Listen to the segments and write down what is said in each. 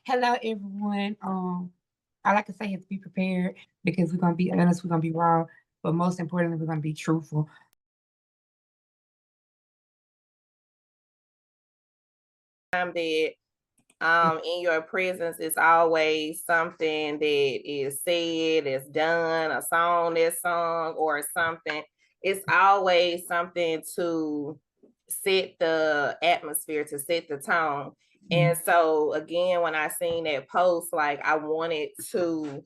Hello, everyone. I like to say is be prepared because we're gonna be honest, we're gonna be wrong, but most importantly, we're gonna be truthful. That in your presence is always something that is said, is done, a song that's sung, or something. It's always something to set the atmosphere, to set the tone. And so again, when I seen that post, like I wanted to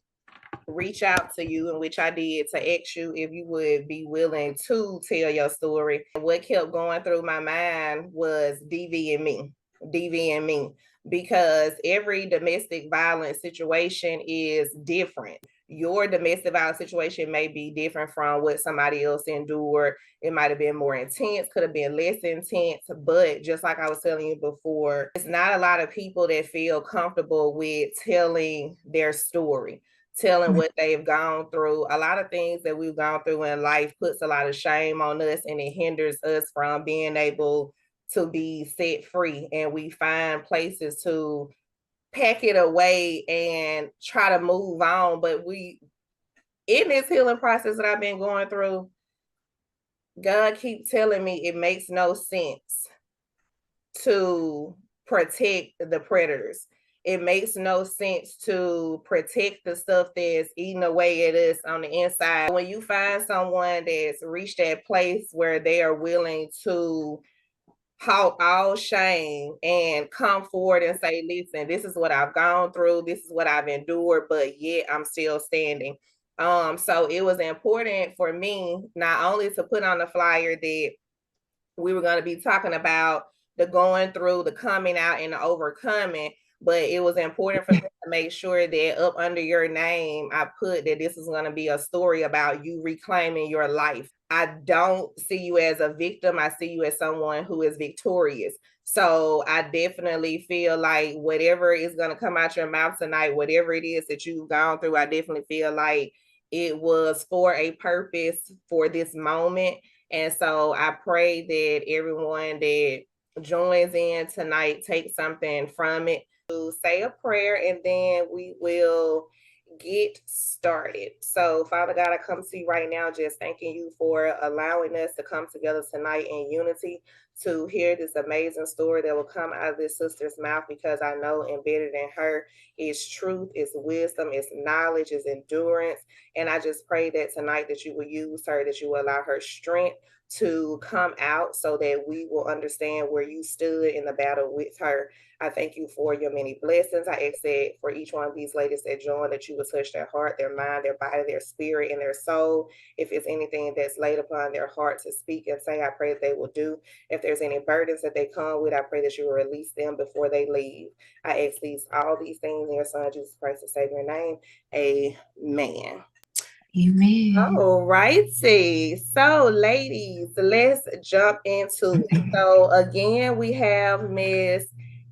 reach out to you, in which I did, to ask you if you would be willing to tell your story. And what kept going through my mind was DV and me. DV and me, because every domestic violence situation is different. Your domestic violence situation may be different from what somebody else endured. It might have been more intense, could have been less intense, but just like I was telling you before, it's not a lot of people that feel comfortable with telling their story, telling what they've gone through. A lot of things that we've gone through in life puts a lot of shame on us, and it hinders us from being able to be set free. And we find places to pack it away and try to move on. But in this healing process that I've been going through, God keeps telling me it makes no sense to protect the predators. It makes no sense to protect the stuff that's eating away at us on the inside. When you find someone that's reached that place where they are willing to halt all shame and come forward and say, listen, this is what I've gone through, this is what I've endured, but yet I'm still standing. So it was important for me not only to put on the flyer that we were going to be talking about the going through, the coming out, and the overcoming, but it was important for me to make sure that up under your name, I put that this is going to be a story about you reclaiming your life. I don't see you as a victim. I see you as someone who is victorious. So I definitely feel like whatever is going to come out your mouth tonight, whatever it is that you've gone through, I definitely feel like it was for a purpose for this moment. And so I pray that everyone that joins in tonight takes something from it. To say a prayer, and then we will get started. So, Father God, I come to you right now, just thanking you for allowing us to come together tonight in unity to hear this amazing story that will come out of this sister's mouth, because I know embedded in her is truth, is wisdom, is knowledge, is endurance. And I just pray that tonight that you will use her, that you will allow her strength to come out so that we will understand where you stood in the battle with her. I thank you for your many blessings. I ask that for each one of these ladies that join, that you will touch their heart, their mind, their body, their spirit, and their soul. If it's anything that's laid upon their heart to speak and say, I pray that they will do. If there's any burdens that they come with, I pray that you will release them before they leave. I ask all these things in your son, Jesus Christ, to save your name. Amen. Amen. All righty. So, ladies, let's jump into it. So, again, we have Miss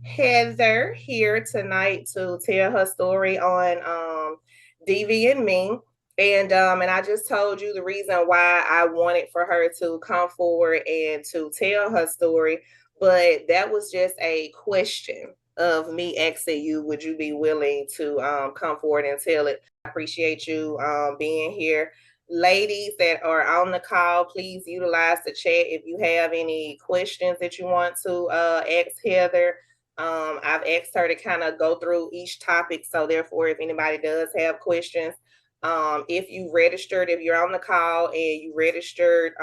Heather here tonight to tell her story on DV and me. And I just told you the reason why I wanted for her to come forward and to tell her story, but that was just a question of me asking you, would you be willing to come forward and tell it? I appreciate you being here. Ladies that are on the call, please utilize the chat if you have any questions that you want to ask Heather. I've asked her to kind of go through each topic, so therefore, if anybody does have questions, if if you're on the call and you registered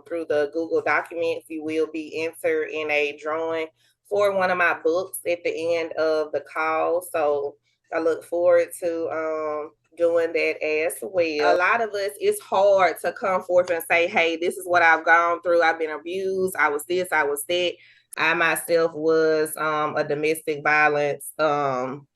through the Google Documents, you will be entered in a drawing for one of my books at the end of the call. So I look forward to doing that as well. A lot of us, it's hard to come forth and say, hey, this is what I've gone through. I've been abused. I was this, I was that. I myself was a domestic violence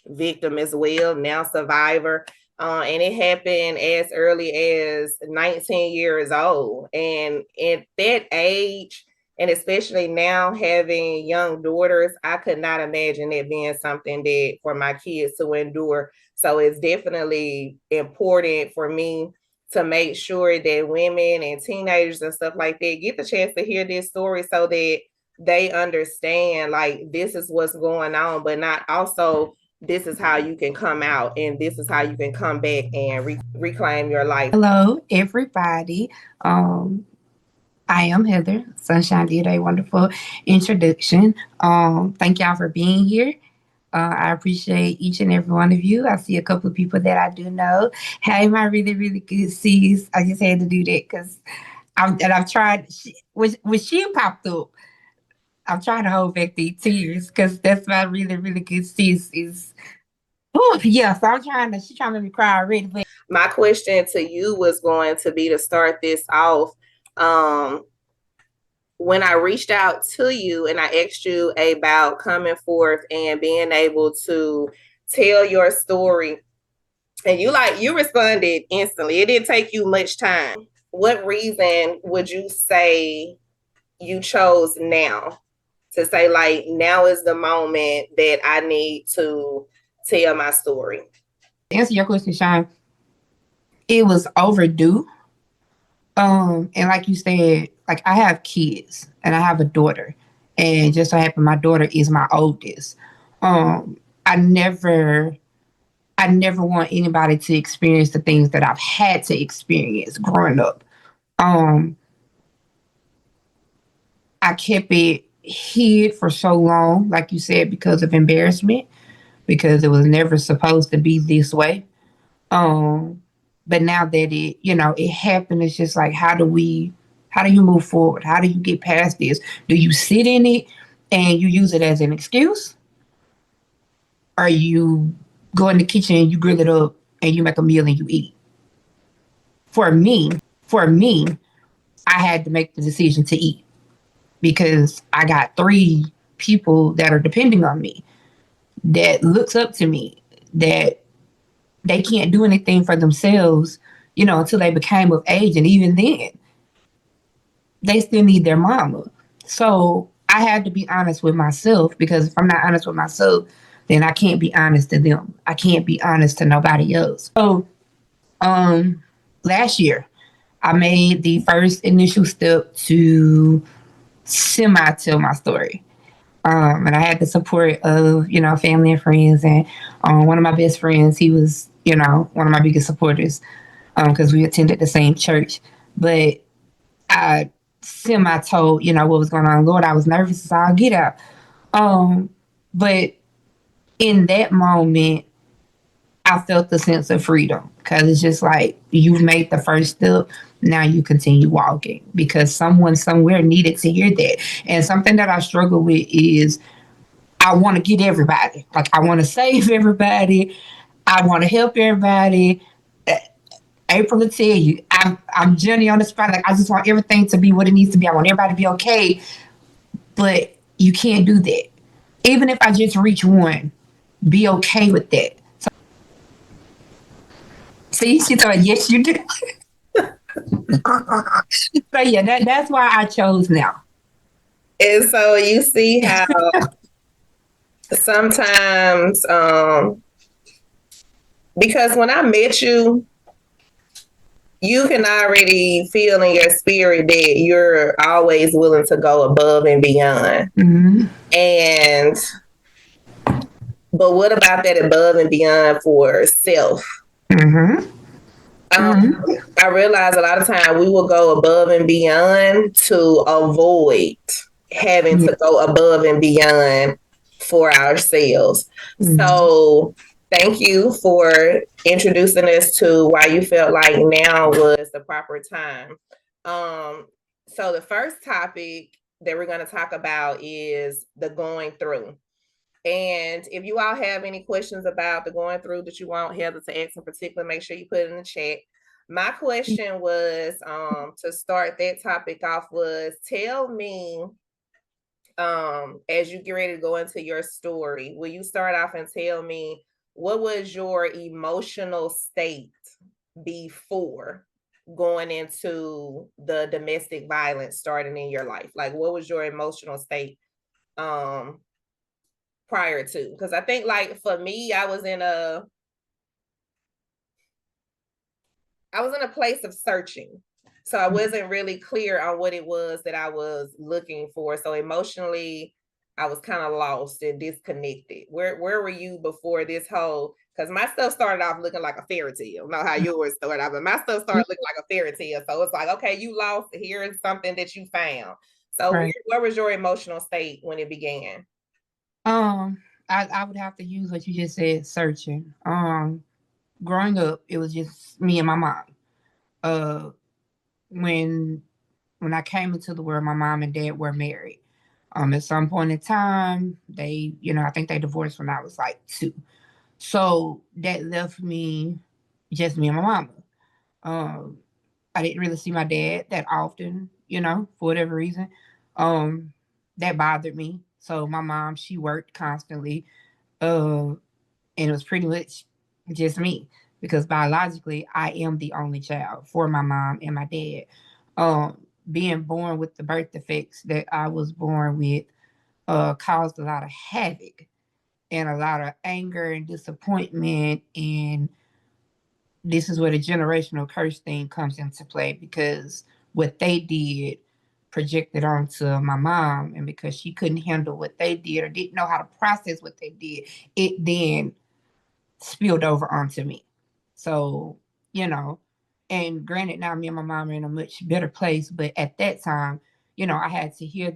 victim as well, now survivor. And it happened as early as 19 years old. And at that age, and especially now having young daughters, I could not imagine it being something that for my kids to endure. So it's definitely important for me to make sure that women and teenagers and stuff like that get the chance to hear this story so that they understand like this is what's going on, but not also this is how you can come out and this is how you can come back and reclaim your life. Hello, everybody. I am Heather. Sunshine did a wonderful introduction. Thank y'all for being here. I appreciate each and every one of you. I see a couple of people that I do know. Hey, my really, really good sis. I just had to do that because I've tried. When she popped up, I'm trying to hold back the tears because that's my really, really good sis. Is oh yeah. So I'm trying to. She's trying to make me cry already. But my question to you was going to be to start this off. When I reached out to you and I asked you about coming forth and being able to tell your story, and you responded instantly. It didn't take you much time. What reason would you say you chose now to say, like, now is the moment that I need to tell my story? to answer your question, Sean, it was overdue. And like you said, like I have kids and I have a daughter, and just so happened my daughter is my oldest. I never want anybody to experience the things that I've had to experience growing up. Um, I kept it hid for so long, like you said, because of embarrassment, because it was never supposed to be this way. Um, but now that it happened, it's just like, how do you move forward? How do you get past this? Do you sit in it and you use it as an excuse? Or you go in the kitchen and you grill it up and you make a meal and you eat? For me, I had to make the decision to eat because I got 3 people that are depending on me, that looks up to me, that they can't do anything for themselves, until they became of age. And even then, they still need their mama. So I had to be honest with myself, because if I'm not honest with myself, then I can't be honest to them. I can't be honest to nobody else. So last year, I made the first initial step to semi tell my story. And I had the support of, family and friends. And one of my best friends, he was, one of my biggest supporters, because we attended the same church. But I semi told, what was going on. Lord, I was nervous as all get out. But in that moment, I felt the sense of freedom, because it's just like, you've made the first step. Now you continue walking, because someone somewhere needed to hear that. And something that I struggle with is, I want to get everybody. Like, I want to save everybody. I want to help everybody. April will tell you, I'm Jenny on the spot. Like, I just want everything to be what it needs to be. I want everybody to be okay. But you can't do that. Even if I just reach one, be okay with that. So, see, she thought, yes, you do. So yeah, that's why I chose now. And so you see how sometimes, because when I met you, you can already feel in your spirit that you're always willing to go above and beyond. Mm-hmm. But what about that above and beyond for self? Mm-hmm. I realize a lot of times we will go above and beyond to avoid having to go above and beyond for ourselves. Mm-hmm. So thank you for introducing us to why you felt like now was the proper time. So the first topic that we're going to talk about is the going through. And if you all have any questions about the going through that you want Heather to ask in particular, make sure you put it in the chat. My question was, to start that topic off, was tell me, as you get ready to go into your story, will you start off and tell me what was your emotional state before going into the domestic violence starting in your life? Like, what was your emotional state prior to? Because I think, like, for me, I was in a place of searching. So I wasn't really clear on what it was that I was looking for. So emotionally, I was kind of lost and disconnected. Where were you before this whole? Because my stuff started off looking like a fairy tale. I don't know how yours started off, but my stuff started looking like a fairy tale. So it's like, okay, you lost. Here is something that you found. So Right. where was your emotional state when it began? I would have to use what you just said, searching. Growing up, it was just me and my mom. Uh, when when I came into the world, my mom and dad were married. At some point in time, they, I think they divorced when I was like 2. So that left me just me and my mama. Um, I didn't really see my dad that often, for whatever reason. Um, that bothered me. So my mom, she worked constantly. And it was pretty much just me because biologically I am the only child for my mom and my dad. Being born with the birth defects that I was born with caused a lot of havoc and a lot of anger and disappointment. And this is where the generational curse thing comes into play because what they did projected onto my mom, and because she couldn't handle what they did or didn't know how to process what they did, it then spilled over onto me. So, you know, and granted, now me and my mom are in a much better place, but at that time, I had to hear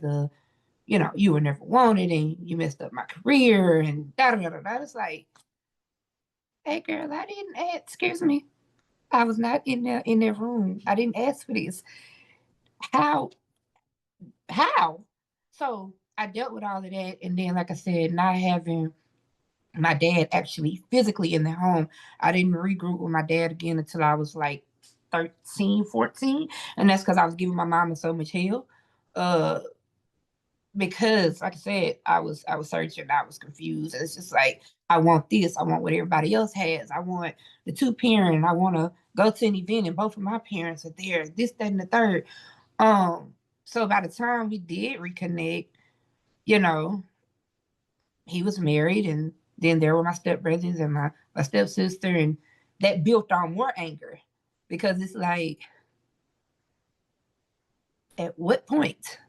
you were never wanted and you messed up my career and da da da da. It's like, hey girl, I didn't ask, excuse me. I was not in that room. I didn't ask for this. How? How? So I dealt with all of that. And then, like I said, not having my dad actually physically in the home, I didn't regroup with my dad again until I was like 13, 14. And that's because I was giving my mama so much hell. Uh, because like I said, I was searching, I was confused. It's just like I want this, I want what everybody else has. I want the 2 parent, I want to go to an event and both of my parents are there, this, that, and the third. Um, so by the time we did reconnect, you know, he was married and then there were my stepbrothers and my stepsister, and that built on more anger because it's like, at what point?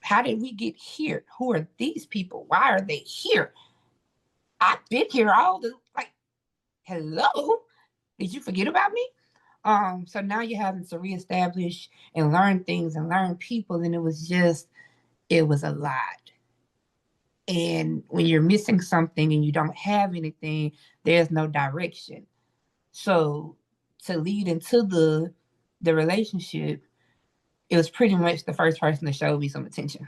How did we get here? Who are these people? Why are they here? I've been here all the like, hello? Did you forget about me? So now you're having to reestablish and learn things and learn people, and it was a lot. And when you're missing something and you don't have anything, there's no direction. So to lead into the relationship, it was pretty much the first person to show me some attention.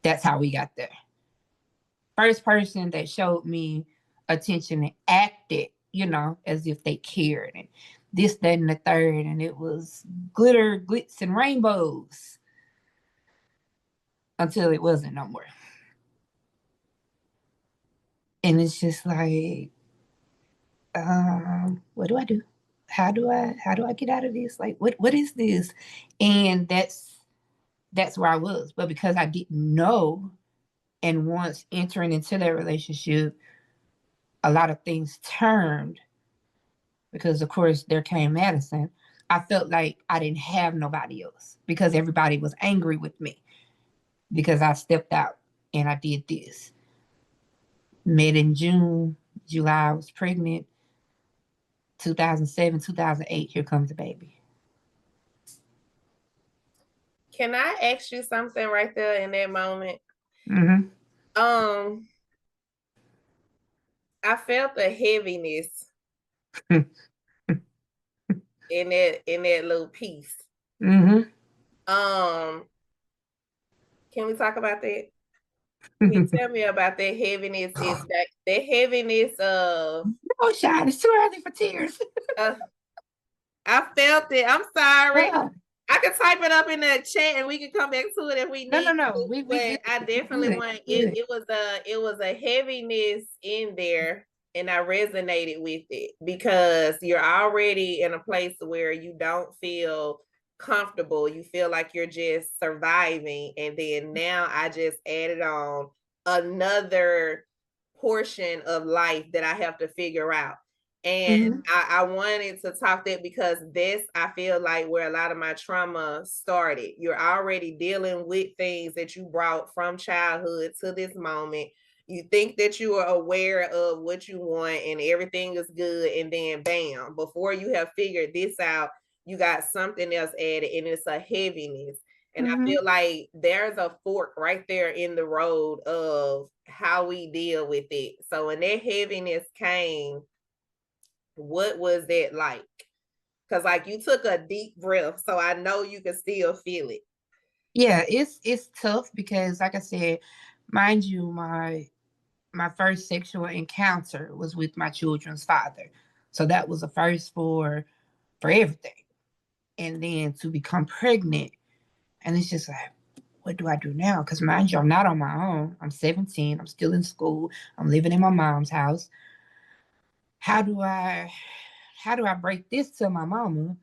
That's how we got there. First person that showed me attention and acted, as if they cared and this, that, and the third. And it was glitter, glitz, and rainbows until it wasn't no more. And it's just like, what do I do? How do I get out of this? Like, what is this? And that's where I was. But because I didn't know, and once entering into that relationship, a lot of things turned because, of course, there came Madison. I felt like I didn't have nobody else because everybody was angry with me because I stepped out and I did this. Met in June, July, I was pregnant. 2007, 2008, here comes the baby. Can I ask you something right there in that moment? Mm-hmm. I felt a heaviness in that little piece. Mm-hmm. Can we talk about that? Can you tell me about that heaviness? Is that heaviness of Oh, Shine, it's too early for tears. I felt it. I'm sorry. Yeah. I could type it up in the chat and we can come back to it if we need No. to. We But good. I definitely want it. It was a heaviness in there, and I resonated with it because you're already in a place where you don't feel comfortable. You feel like you're just surviving, and then now I just added on another portion of life that I have to figure out. And Mhm. I wanted to talk that because this, I feel like, where a lot of my trauma started. You're already dealing with things that you brought from childhood to this moment. You think that you are aware of what you want and everything is good, and then bam, before you have figured this out, you got something else added, and it's a heaviness. And I Mhm. feel like there's a fork right there in the road of how we deal with it. So when that heaviness came, what was that like? Because like you took a deep breath, so I know you can still feel it. Yeah, it's tough because, like I said, mind you, my first sexual encounter was with my children's father, so that was a first for everything. And then to become pregnant, and it's just like, what do I do now? Because mind you, I'm not on my own. I'm 17. I'm still in school. I'm living in my mom's house. How do I how do I break this to my mama,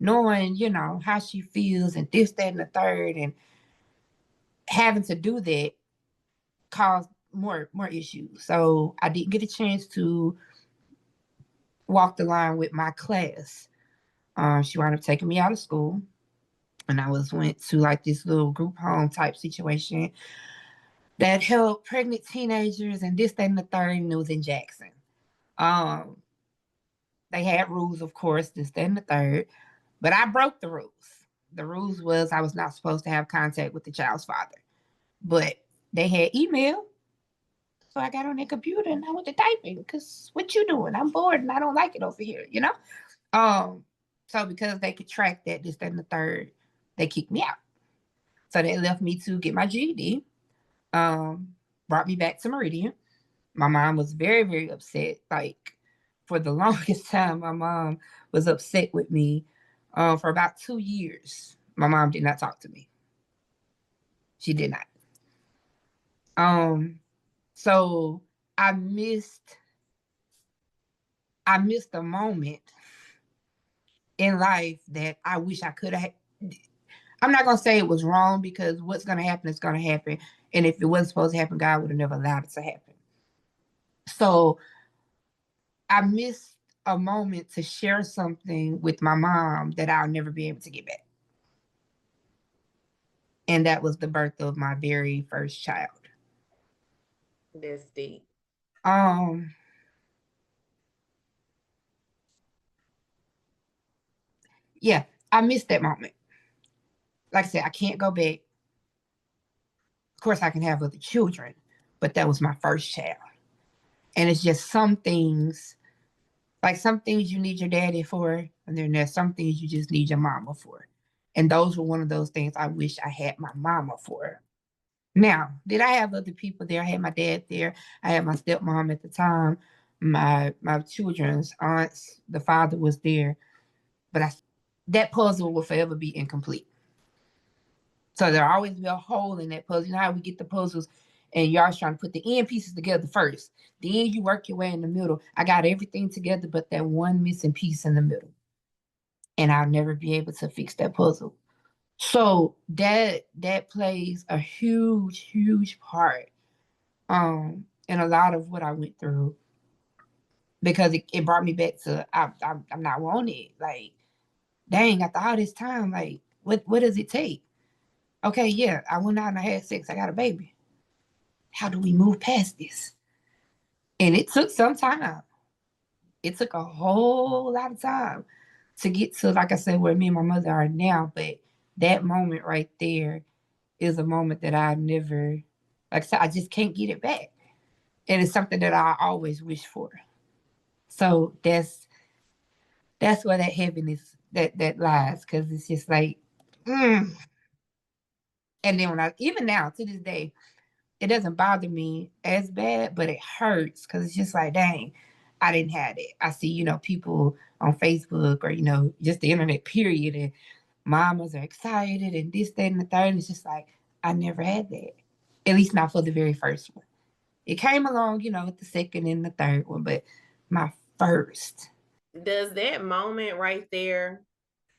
knowing, how she feels and this, that, and the third, and having to do that caused more issues. So I didn't get a chance to walk the line with my class. She wound up taking me out of school, and I went to like this little group home type situation that helped pregnant teenagers and this, that, and the third, and it was in Jackson. Um, they had rules, of course, this, that, and the third, but I broke the rules. The rules was I was not supposed to have contact with the child's father, but they had email. So I got on the computer and I went to typing because what you doing? I'm bored and I don't like it over here. Um, so because they could track that, this, that, and the third, they kicked me out. So they left me to get my GED. Brought me back to Meridian. My mom was very, very upset. Like for the longest time, my mom was upset with me. For about 2 years, my mom did not talk to me. She did not. Um, so I missed I missed a moment in life that I wish I could have. I'm not gonna say it was wrong because what's gonna happen is gonna happen, and if it wasn't supposed to happen, God would have never allowed it to happen. So I missed a moment to share something with my mom that I'll never be able to get back, and that was the birth of my very first child. That's deep. Um, yeah, I missed that moment. Like I said, I can't go back. Of course, I can have other children, but that was my first child, and it's just some things. Like some things you need your daddy for, and then there's some things you just need your mama for. And those were one of those things I wish I had my mama for. Now, did I have other people there? I had my dad there. I had my stepmom at the time, my children's aunts. The father was there, but that puzzle will forever be incomplete. So there'll always be a hole in that puzzle. You know how we get the puzzles, and you're always trying to put the end pieces together first. Then you work your way in the middle. I got everything together, but that one missing piece in the middle, and I'll never be able to fix that puzzle. So that plays a huge, huge part in a lot of what I went through because it brought me back to I'm not wanted. Like, dang, after all this time, like what does it take? Okay, yeah, I went out and I had sex, I got a baby. How do we move past this? And it took some time. It took a whole lot of time to get to, like I said, where me and my mother are now. But that moment right there is a moment that I never, like I said, I just can't get it back. And it's something that I always wish for. So that's where that heaviness that lies, because it's just like, mm. And then when I even now to this day, it doesn't bother me as bad, but it hurts because it's just like, dang, I didn't have it. I see, people on Facebook or, just the internet, period, and mamas are excited and this, that, and the third. And it's just like, I never had that. At least not for the very first one. It came along, with the second and the third one, but my first. Does that moment right there,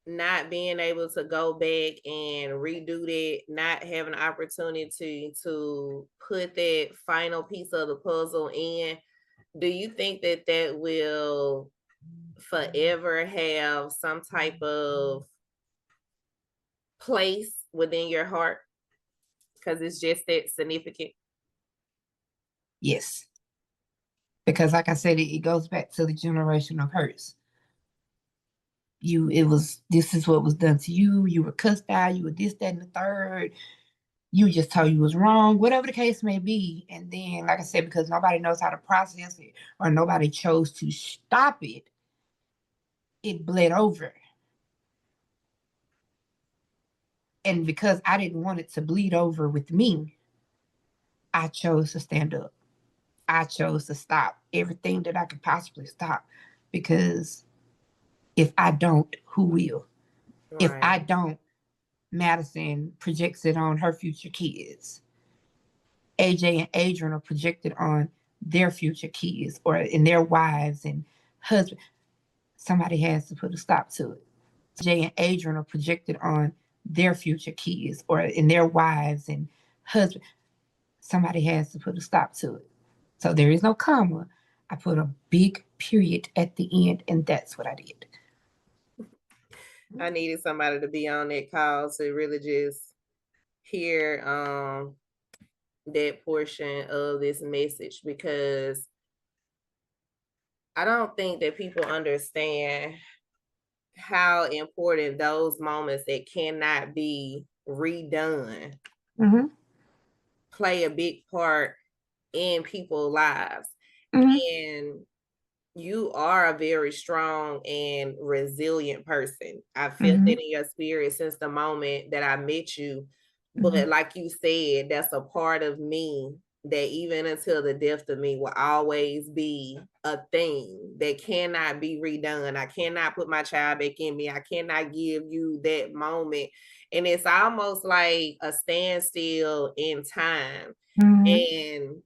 not being able to go back and redo that, not having an opportunity to put that final piece of the puzzle in, do you think that that will forever have some type of place within your heart because it's just that significant? Yes. Because like I said, it goes back to the generational curse. This is what was done to you. You were cussed out. You were this, that, and the third. You just told you was wrong, whatever the case may be. And then, like I said, because nobody knows how to process it or nobody chose to stop it, it bled over. And because I didn't want it to bleed over with me, I chose to stand up. I chose to stop everything that I could possibly stop. Because if I don't, who will? If Right. I don't, Madison projects it on her future kids. AJ and Adrian are projected on their future kids or in their wives and husbands. Somebody has to put a stop to it. Jay and Adrian are projected on their future kids or in their wives and husbands. Somebody has to put a stop to it. So there is no comma. I put a big period at the end, and that's what I did. I needed somebody to be on that call to really just hear that portion of this message, because I don't think that people understand how important those moments that cannot be redone Mm-hmm. play a big part in people's lives. Mm-hmm. And you are a very strong and resilient person. I felt Mm-hmm. it in your spirit since the moment that I met you. But Mm-hmm. like you said, that's a part of me that even until the death of me will always be a thing that cannot be redone. I cannot put my child back in me. I cannot give you that moment. And it's almost like a standstill in time. Mm-hmm. And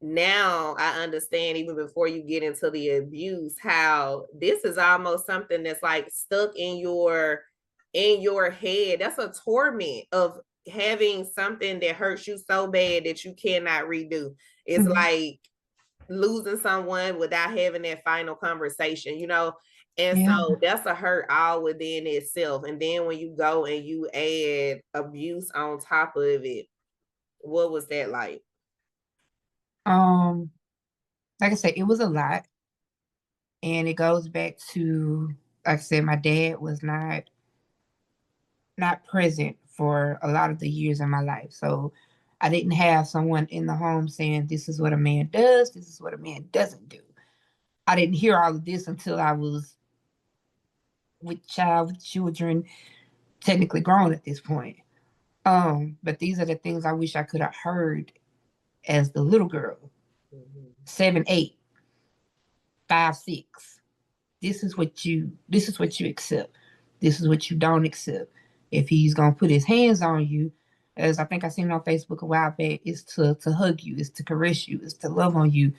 now I understand, even before you get into the abuse, how this is almost something that's like stuck in your head. That's a torment of having something that hurts you so bad that you cannot redo. It's Mm-hmm. like losing someone without having that final conversation, you know. And Yeah. so that's a hurt all within itself. And then when you go and you add abuse on top of it, what was that like? Um, like I said, it was a lot. And it goes back to, like I said, my dad was not present for a lot of the years in my life. So I didn't have someone in the home saying, this is what a man does, this is what a man doesn't do. I didn't hear all of this until I was with children, technically grown at this point. But these are the things I wish I could have heard as the little girl. Mhm. 7, 8, 5, 6. This is what you accept. This is what you don't accept. If he's gonna put his hands on you, as I think I seen on Facebook a while back, is to hug you, is to caress you, is to love on you,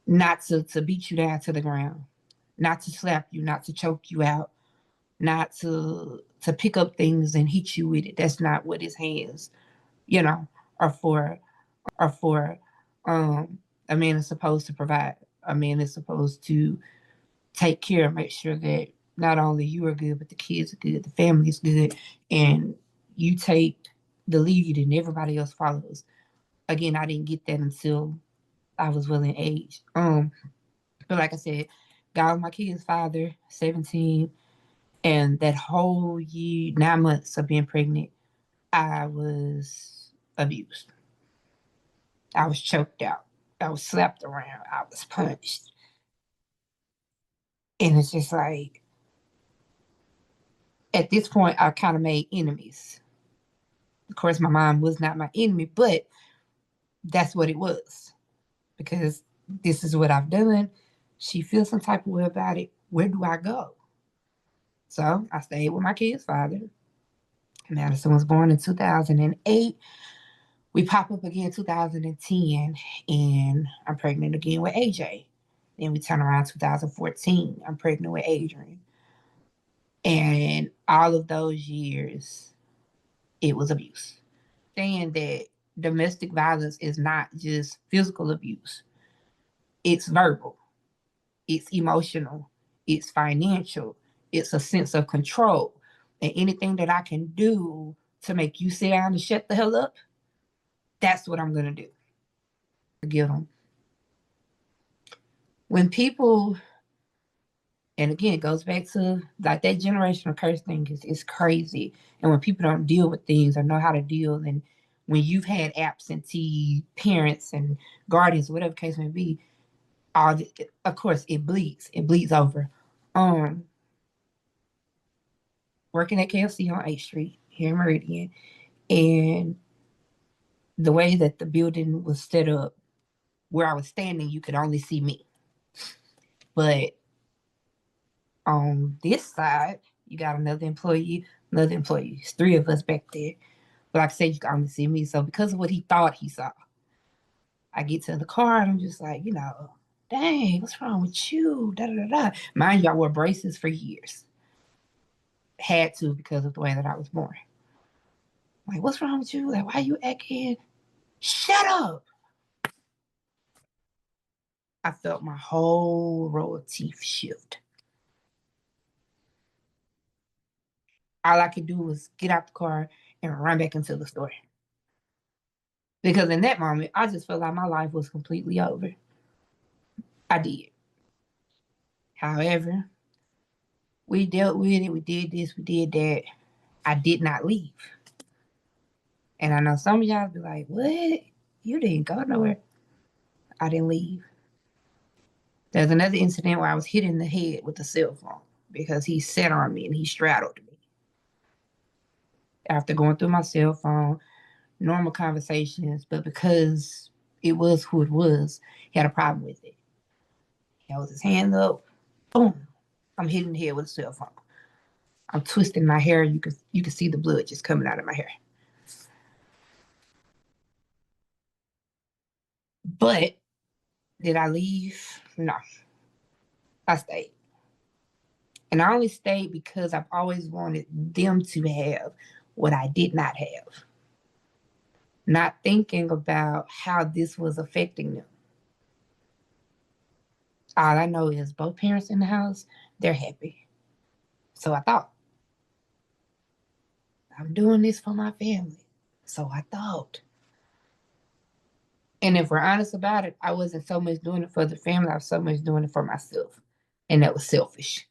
not to beat you down to the ground, not to slap you, not to choke you out, not to pick up things and hit you with it. That's not what his hands, you know, are for. Are for. A man is supposed to provide. A man is supposed to take care, make sure that not only you are good, but the kids are good, the family is good, and you take the lead and everybody else follows. Again, I didn't get that until I was well in age. But like I said, God was my kid's father, 17, and that whole year, 9 months of being pregnant, I was abused. I was choked out. I was slapped around. I was punched. And it's just like, at this point, I kind of made enemies. Of course, my mom was not my enemy, but that's what it was because this is what I've done. She feels some type of way about it. Where do I go? So I stayed with my kid's father. Madison was born in 2008. We pop up again in 2010, and I'm pregnant again with AJ. Then we turn around 2014. I'm pregnant with Adrian. And all of those years, it was abuse. Saying that domestic violence is not just physical abuse. It's verbal, it's emotional, it's financial, it's a sense of control. And anything that I can do to make you sit down and shut the hell up, that's what I'm going to do. Forgive them. When people, and again, it goes back to like that generational curse thing is crazy. And when people don't deal with things or know how to deal, and when you've had absentee parents and guardians, whatever the case may be, of course it bleeds. It bleeds over. Um, Working at KFC on 8th Street here in Meridian, and the way that the building was set up, where I was standing, you could only see me. But on this side, you got another employee, another employee. It's three of us back there. But like I said, you can only see me. So because of what he thought he saw, I get to the car and I'm just like, dang, what's wrong with you? Da da da da. Mind you, I wore braces for years. Had to because of the way that I was born. Like, what's wrong with you? Like, why you acting? Shut up. I felt my whole row of teeth shift. All I could do was get out the car and run back into the store. Because in that moment, I just felt like my life was completely over. I did. However, we dealt with it. We did this, we did that. I did not leave. And I know some of y'all be like, what? You didn't go nowhere. I didn't leave. There's another incident where I was hit in the head with a cell phone because he sat on me and he straddled me. After going through my cell phone, normal conversations, but because it was who it was, he had a problem with it. He held his hand up, boom, I'm hitting the head with a cell phone. I'm twisting my hair. You can see the blood just coming out of my hair. But did I leave? No, I stayed. And I only stayed because I've always wanted them to have what I did not have. Not thinking about how this was affecting them. All I know is both parents in the house, they're happy. So I thought, I'm doing this for my family. So I thought. And if we're honest about it, I wasn't so much doing it for the family, I was so much doing it for myself. And that was selfish.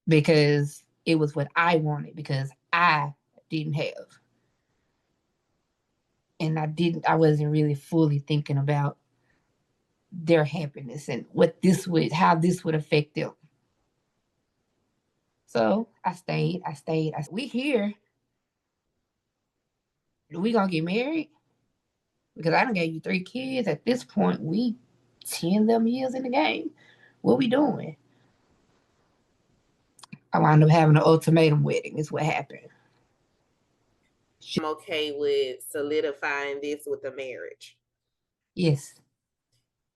Because it was what I wanted, because I didn't have. And I wasn't really fully thinking about their happiness and how this would affect them. So I stayed. We here. We gonna get married? Because I done gave you 3 kids. At this point, we 10 them years in the game. What we doing? I wound up having an ultimatum wedding is what happened. I'm okay with solidifying this with a marriage. Yes.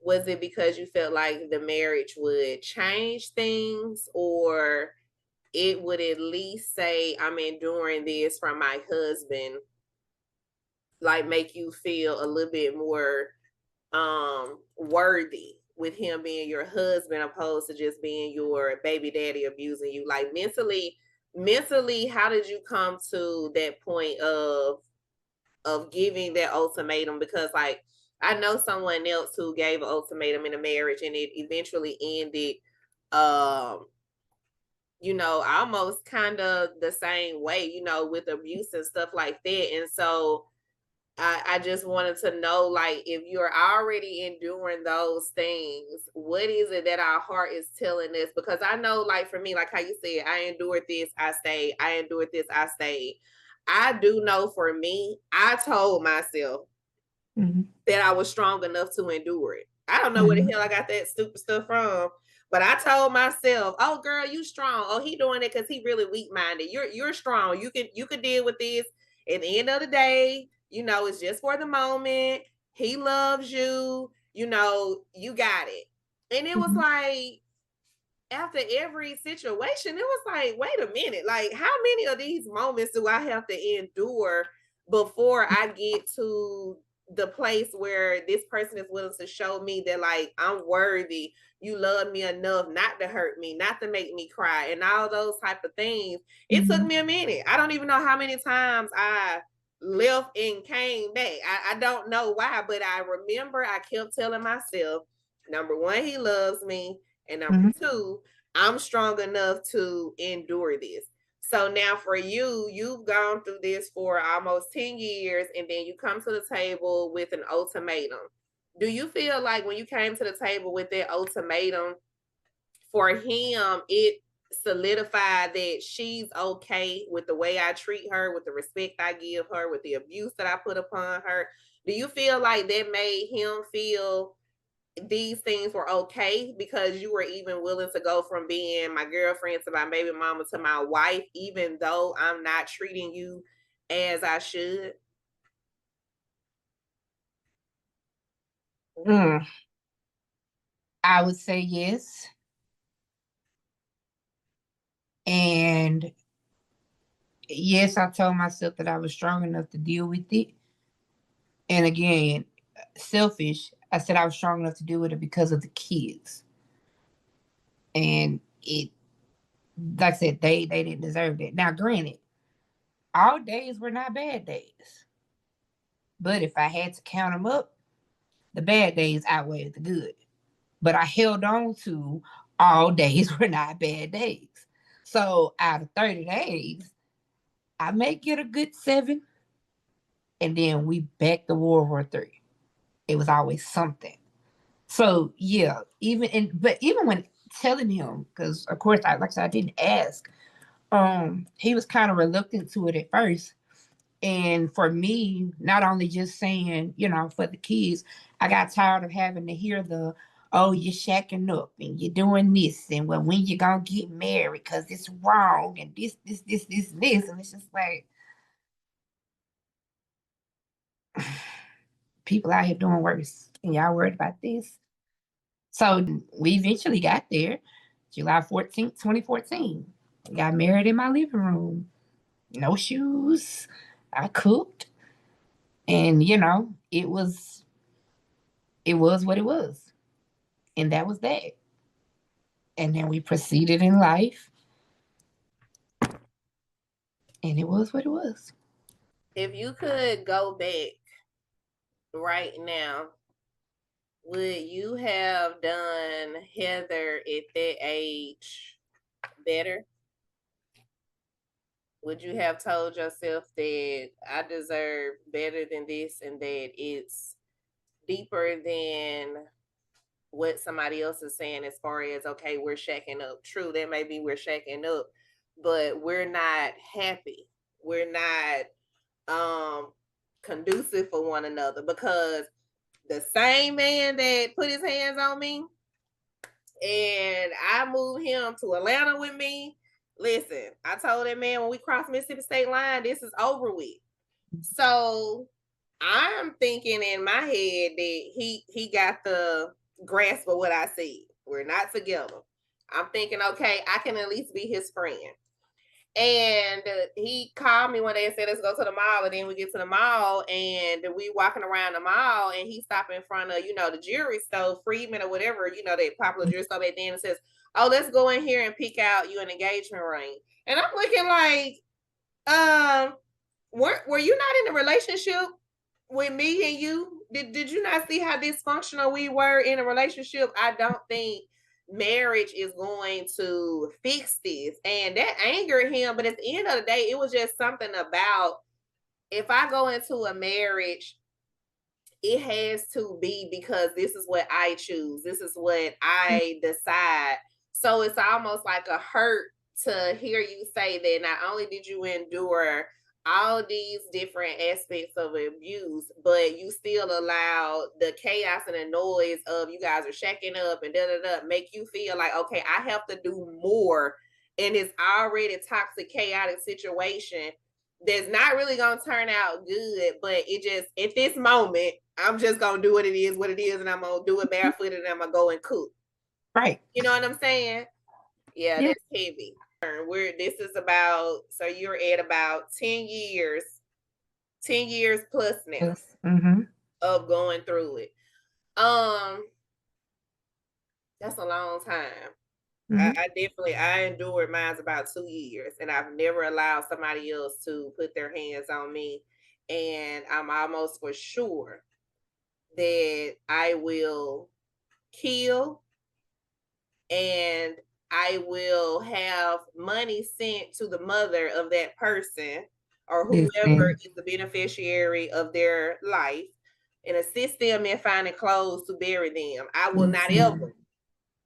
Was it because you felt like the marriage would change things, or it would at least say, I'm enduring this from my husband, like make you feel a little bit more worthy with him being your husband opposed to just being your baby daddy abusing you? Like mentally, how did you come to that point of giving that ultimatum? Because like I know someone else who gave an ultimatum in a marriage and it eventually ended almost kind of the same way, with abuse and stuff like that. And so I just wanted to know, like, if you're already enduring those things, what is it that our heart is telling us? Because I know, like, for me, like how you said, I endured this, I stayed. I endured this, I stayed. I do know for me, I told myself that I was strong enough to endure it. I don't know where the hell I got that stupid stuff from, but I told myself, "Oh, girl, you strong. Oh, he doing it because he really weak minded. You're strong. You can deal with this. At the end of the day, it's just for the moment. He loves you. You got it." And it was like, after every situation, it was like, wait a minute, like how many of these moments do I have to endure before I get to the place where this person is willing to show me that like I'm worthy, you love me enough not to hurt me, not to make me cry, and all those type of things. It took me a minute. I don't even know how many times I left and came back. I don't know why, but I remember I kept telling myself, number one, he loves me, and number two, I'm strong enough to endure this. So now for you, you've gone through this for almost 10 years, and then you come to the table with an ultimatum. Do you feel like when you came to the table with that ultimatum, for him, it solidified that she's okay with the way I treat her, with the respect I give her, with the abuse that I put upon her? Do you feel like that made him feel these things were okay because you were even willing to go from being my girlfriend to my baby mama to my wife, even though I'm not treating you as I should? I would say yes. And yes, I told myself that I was strong enough to deal with it. And again, selfish, I said I was strong enough to deal with it because of the kids. And it, like I said, they didn't deserve that. Now, granted, all days were not bad days. But if I had to count them up, the bad days outweighed the good. But I held on to all days were not bad days. So out of 30 days, I may get a good 7. And then we back to World War III. It was always something. So yeah, but even when telling him, because of course like I said, I didn't ask. He was kind of reluctant to it at first. And for me, not only just saying, for the kids, I got tired of having to hear oh, you're shacking up and you're doing this, and well, when you gonna get married because it's wrong, and this, and it's just like people out here doing worse, and y'all worried about this. So we eventually got there, July 14th, 2014. Got married in my living room. No shoes. I cooked. And it was what it was. And that was that. And then we proceeded in life. And it was what it was. If you could go back right now, would you have done Heather at that age better? Would you have told yourself that I deserve better than this and that it's deeper than what somebody else is saying as far as, okay, we're shacking up? True, that may be we're shacking up, but we're not happy. We're not conducive for one another, because the same man that put his hands on me and I moved him to Atlanta with me. Listen, I told that man when we crossed Mississippi State line, this is over with. So I'm thinking in my head that he got the grasp of what I said. We're not together. I'm thinking, okay, I can at least be his friend. And he called me one day and said, let's go to the mall. And then we get to the mall and we walking around the mall and he stopped in front of, the jewelry store, Freedman or whatever, that popular jewelry store back then, and says, oh, let's go in here and pick out you an engagement ring. And I'm looking like, were you not in a relationship with me and you? Did you not see how dysfunctional we were in a relationship? I don't think marriage is going to fix this. And that angered him. But at the end of the day, it was just something about, if I go into a marriage, it has to be because this is what I choose. This is what I decide. So it's almost like a hurt to hear you say that not only did you endure all these different aspects of abuse, but you still allow the chaos and the noise of you guys are shacking up and make you feel like, okay, I have to do more in this already toxic, chaotic situation that's not really gonna turn out good. But it just, at this moment, I'm just gonna do what it is, and I'm gonna do it barefooted, and I'm gonna go and cook. Right. You know what I'm saying? Yeah. That's heavy. This is about, so you're at about 10 years plus now. Yes. Mm-hmm. of going through it. That's a long time. Mm-hmm. I endured mine's about 2 years, and I've never allowed somebody else to put their hands on me. And I'm almost for sure that I will kill, and I will have money sent to the mother of that person or whoever Listen, is the beneficiary of their life, and assist them in finding clothes to bury them. I will not listen, ever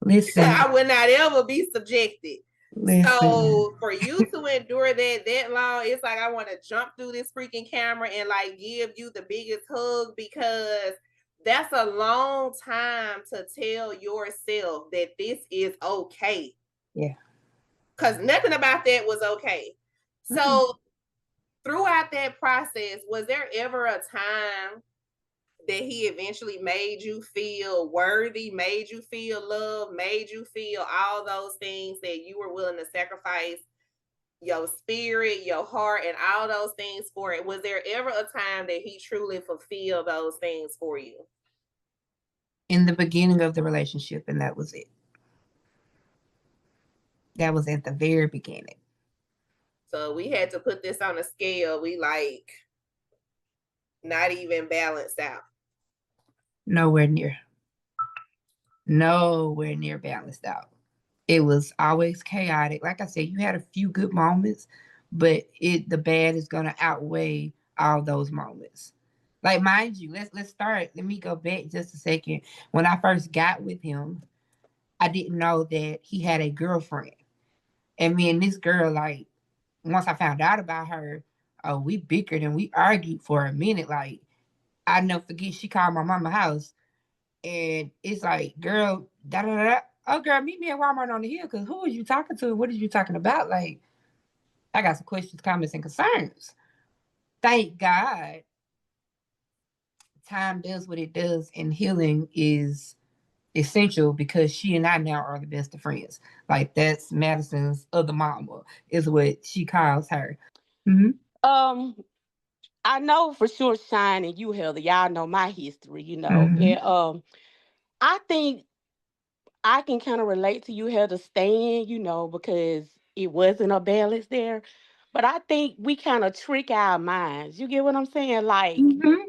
listen, I would not ever be subjected. listen. So for you to endure that long, it's like I want to jump through this freaking camera and like give you the biggest hug, because that's a long time to tell yourself that this is okay. Yeah. Because nothing about that was okay. Mm-mm. So throughout that process, was there ever a time that he eventually made you feel worthy, made you feel loved, made you feel all those things that you were willing to sacrifice your spirit, your heart, and all those things for it? Was there ever a time that he truly fulfilled those things for you? In the beginning of the relationship, and that was it. That was at the very beginning. So we had to put this on a scale. We like not even balanced out. Nowhere near. Nowhere near balanced out. It was always chaotic. Like I said, you had a few good moments, but the bad is gonna outweigh all those moments. Like mind you, let's start. Let me go back just a second. When I first got with him, I didn't know that he had a girlfriend. And me and this girl, like, once I found out about her, we bickered and we argued for a minute. Like, I never forget, she called my mama house and it's like, girl, da da da. Oh, girl, meet me at Walmart on the hill. Cause who are you talking to? What are you talking about? Like, I got some questions, comments, and concerns. Thank God, time does what it does, and healing is essential because she and I now are the best of friends. Like that's Madison's other mama, is what she calls her. Mm-hmm. Um, I know for sure Shine and you, Heather, y'all know my history, Mm-hmm. And I think I can kind of relate to you, Heather, staying, because it wasn't a balance there. But I think we kind of trick our minds. You get what I'm saying? Like, Mm-hmm.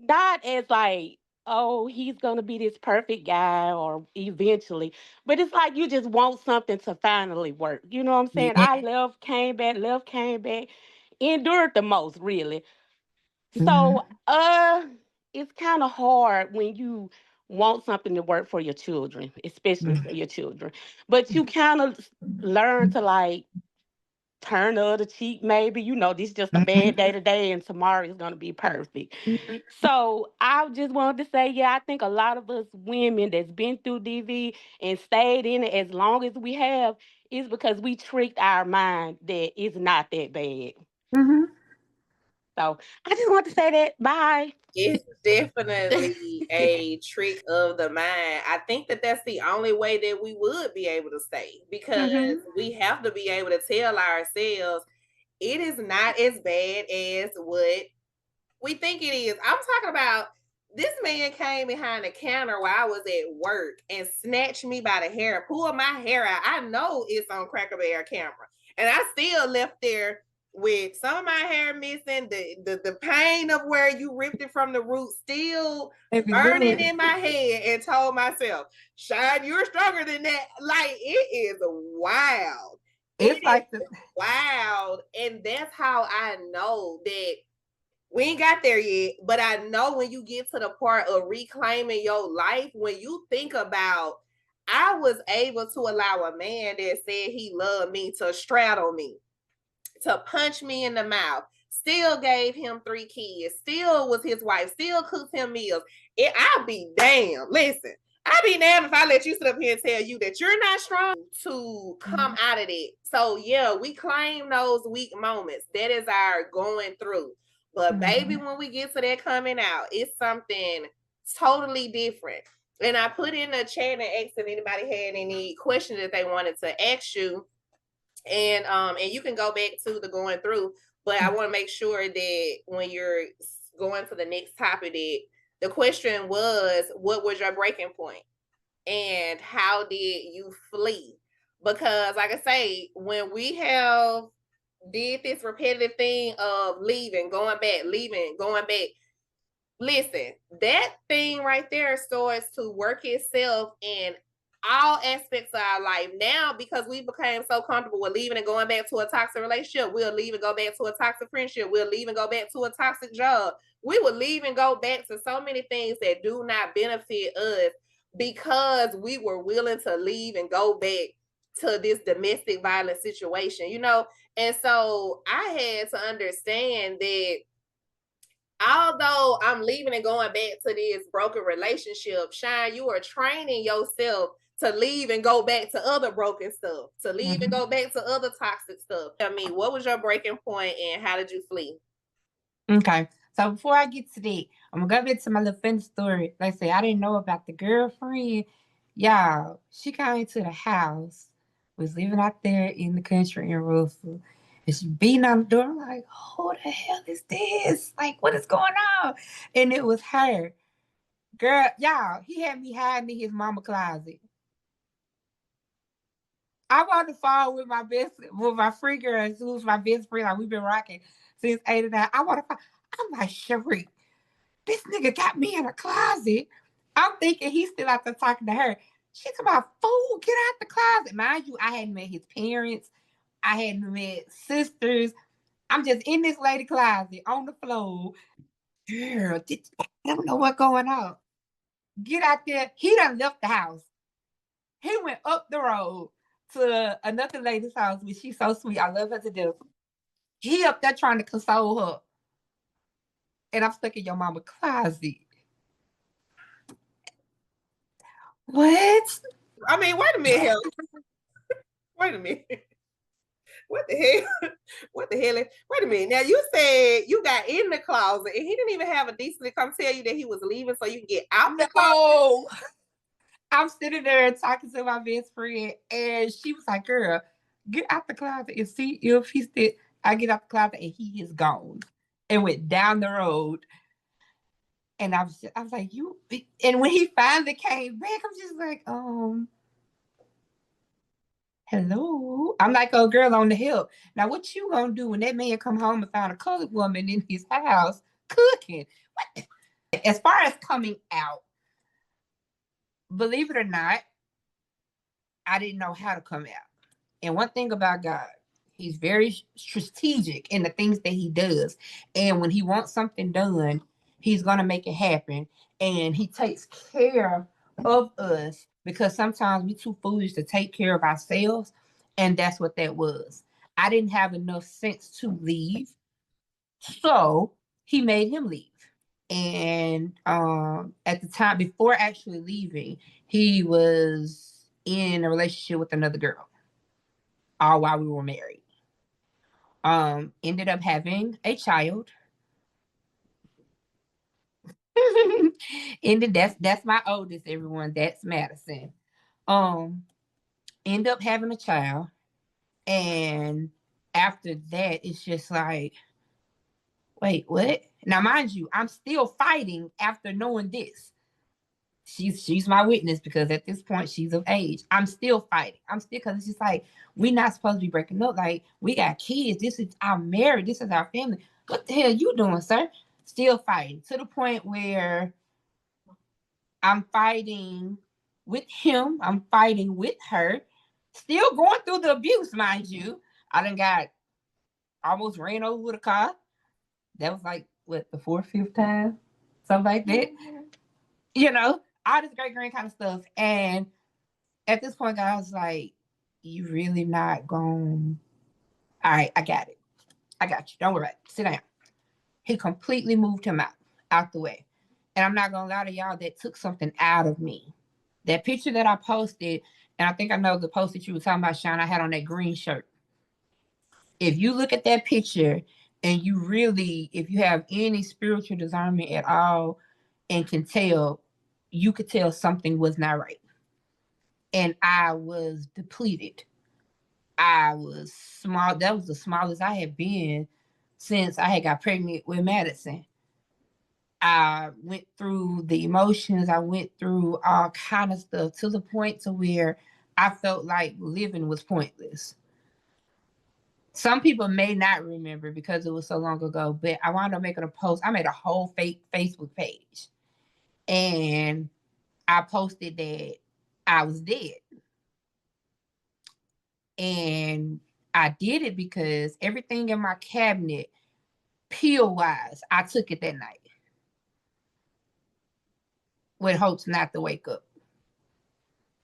not as like, oh, he's gonna be this perfect guy or eventually, but it's like you just want something to finally work. You know what I'm saying? Yeah. I left, came back, endured the most, really. So, Mm-hmm. it's kind of hard when you want something to work for your children, especially Mm-hmm. for your children. But you kind of learn to like turn the other cheek, maybe. This just a bad day today, and tomorrow is gonna be perfect. Mm-hmm. So I just wanted to say, yeah, I think a lot of us women that's been through DV and stayed in it as long as we have is because we tricked our mind that it's not that bad. Mm-hmm. So I just want to say that. Bye. It's definitely a trick of the mind. I think that that's the only way that we would be able to stay, because Hmm. we have to be able to tell ourselves it is not as bad as what we think it is. I'm talking about this man came behind the counter while I was at work and snatched me by the hair, pulled my hair out. I know it's on Cracker Barrel camera. And I still left there with some of my hair missing, the pain of where you ripped it from the root still Baby, burning good. in my head, and told myself, Shine, you're stronger than that. Like, it is wild. It's It is like the wild. And that's how I know that we ain't got there yet, but I know when you get to the part of reclaiming your life, when you think about, I was able to allow a man that said he loved me to straddle me, to punch me in the mouth, still gave him 3 kids, still was his wife, still cooked him meals. I'll be damned. Listen, I'd be damned if I let you sit up here and tell you that you're not strong to come out of it. So yeah, we claim those weak moments. That is our going through. But baby, when we get to that coming out, it's something totally different. And I put in a chat and asked if anybody had any questions that they wanted to ask you. And you can go back to the going through, but I want to make sure that when you're going to the next topic that The question was, what was your breaking point? And how did you flee? Because like I say, when we have did this repetitive thing of leaving, going back, leaving, going back, listen, that thing right there starts to work itself in all aspects of our life now, because we became so comfortable with leaving and going back to a toxic relationship. We'll leave and go back to a toxic friendship. We'll leave and go back to a toxic job. We will leave and go back to so many things that do not benefit us because we were willing to leave and go back to this domestic violence situation, you know? And so I had to understand that although I'm leaving and going back to this broken relationship, Shine, you are training yourself to leave and go back to other broken stuff, to leave and go back to other toxic stuff. I mean, what was your breaking point and how did you flee? Okay. So before I get to that, I'm gonna go back to my little funny story. Like I say, I didn't know about the girlfriend. Y'all, she came to the house, was living out there in the country in Russell. And she beating on the door. I'm like, who the hell is this? Like, what is going on? And it was her. Girl, y'all, he had me hiding in his mama closet. I'm on the phone with my free girls, who's my best friend. Like, we've been rocking since 89. I want to. I'm like, Cherie, this nigga got me in a closet. I'm thinking he's still out there talking to her. She's about, fool, get out the closet. Mind you, I hadn't met his parents. I hadn't met sisters. I'm just in this lady closet on the floor. Girl, I don't know what's going on. Get out there. He done left the house. He went up the road to another lady's house, which she's so sweet. I love her to death. He up there trying to console her. And I'm stuck in your mama closet. What? I mean, wait a minute. Wait a minute. What the hell? What the hell? Wait a minute. Now you said you got in the closet and he didn't even have a decency come tell you that he was leaving so you can get out the closet. I'm sitting there talking to my best friend and she was like, girl, get out the closet and see if he's still. I get out the closet and he is gone and went down the road. And I was like, you. And when he finally came back, I'm just like, hello. I'm like, oh, girl on the hill. Now, what you gonna do when that man come home and found a colored woman in his house cooking? What? As far as coming out, believe it or not, I didn't know how to come out. And one thing about God, he's very strategic in the things that he does. And when he wants something done, he's going to make it happen. And he takes care of us because sometimes we're too foolish to take care of ourselves. And that's what that was. I didn't have enough sense to leave. So he made him leave. And at the time, before actually leaving, he was in a relationship with another girl, all while we were married. Ended up having a child. That's my oldest, everyone. That's Madison. End up having a child. And after that, it's just like, wait, what? Now, mind you, I'm still fighting after knowing this. She's my witness because at this point she's of age. I'm still fighting. I'm still, because it's just like, we're not supposed to be breaking up. Like, we got kids. This is our marriage. This is our family. What the hell you doing, sir? Still fighting to the point where I'm fighting with him. I'm fighting with her. Still going through the abuse, mind you. I done got almost ran over with a car. That was like, what, the fourth, fifth time? Something like that. You know, all this great grand kind of stuff. And at this point, I was like, you really not going, all right, I got it. I got you. Don't worry about it. Sit down. He completely moved him out the way. And I'm not going to lie to y'all, that took something out of me. That picture that I posted, and I think I know the post that you were talking about, Sean, I had on that green shirt. If you look at that picture and you really, if you have any spiritual discernment at all and can tell, you could tell something was not right. And I was depleted. I was small. That was the smallest I had been since I had got pregnant with Madison. I went through the emotions I went through, all kind of stuff, to the point to where I felt like living was pointless. Some people may not remember because it was so long ago, but I wound up making a post. I made a whole fake Facebook page, and I posted that I was dead. And I did it because everything in my cabinet, pill wise, I took it that night with hopes not to wake up.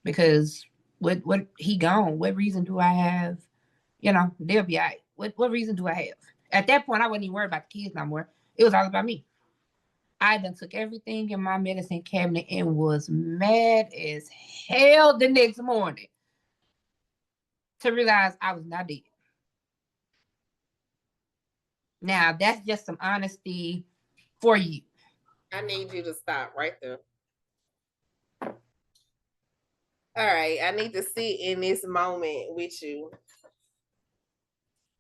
Because what he gone? What reason do I have? They'll be all right. What reason do I have? At that point, I wasn't even worried about the kids no more. It was all about me. I done took everything in my medicine cabinet and was mad as hell the next morning to realize I was not dead. Now, that's just some honesty for you. I need you to stop right there. All right, I need to sit in this moment with you,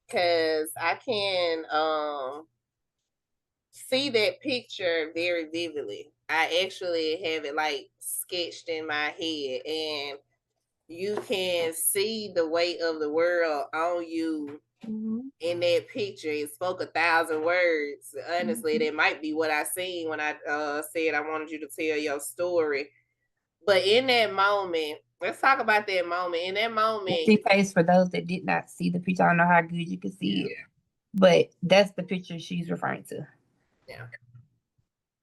because I can see that picture very vividly. I actually have it like sketched in my head, and you can see the weight of the world on you in that picture. It spoke 1,000 words. Honestly, that might be what I seen when I said I wanted you to tell your story. But in that moment, let's talk about that moment. In that moment, See face for those that did not see the picture. I don't know how good you can see it, but that's the picture she's referring to. Yeah,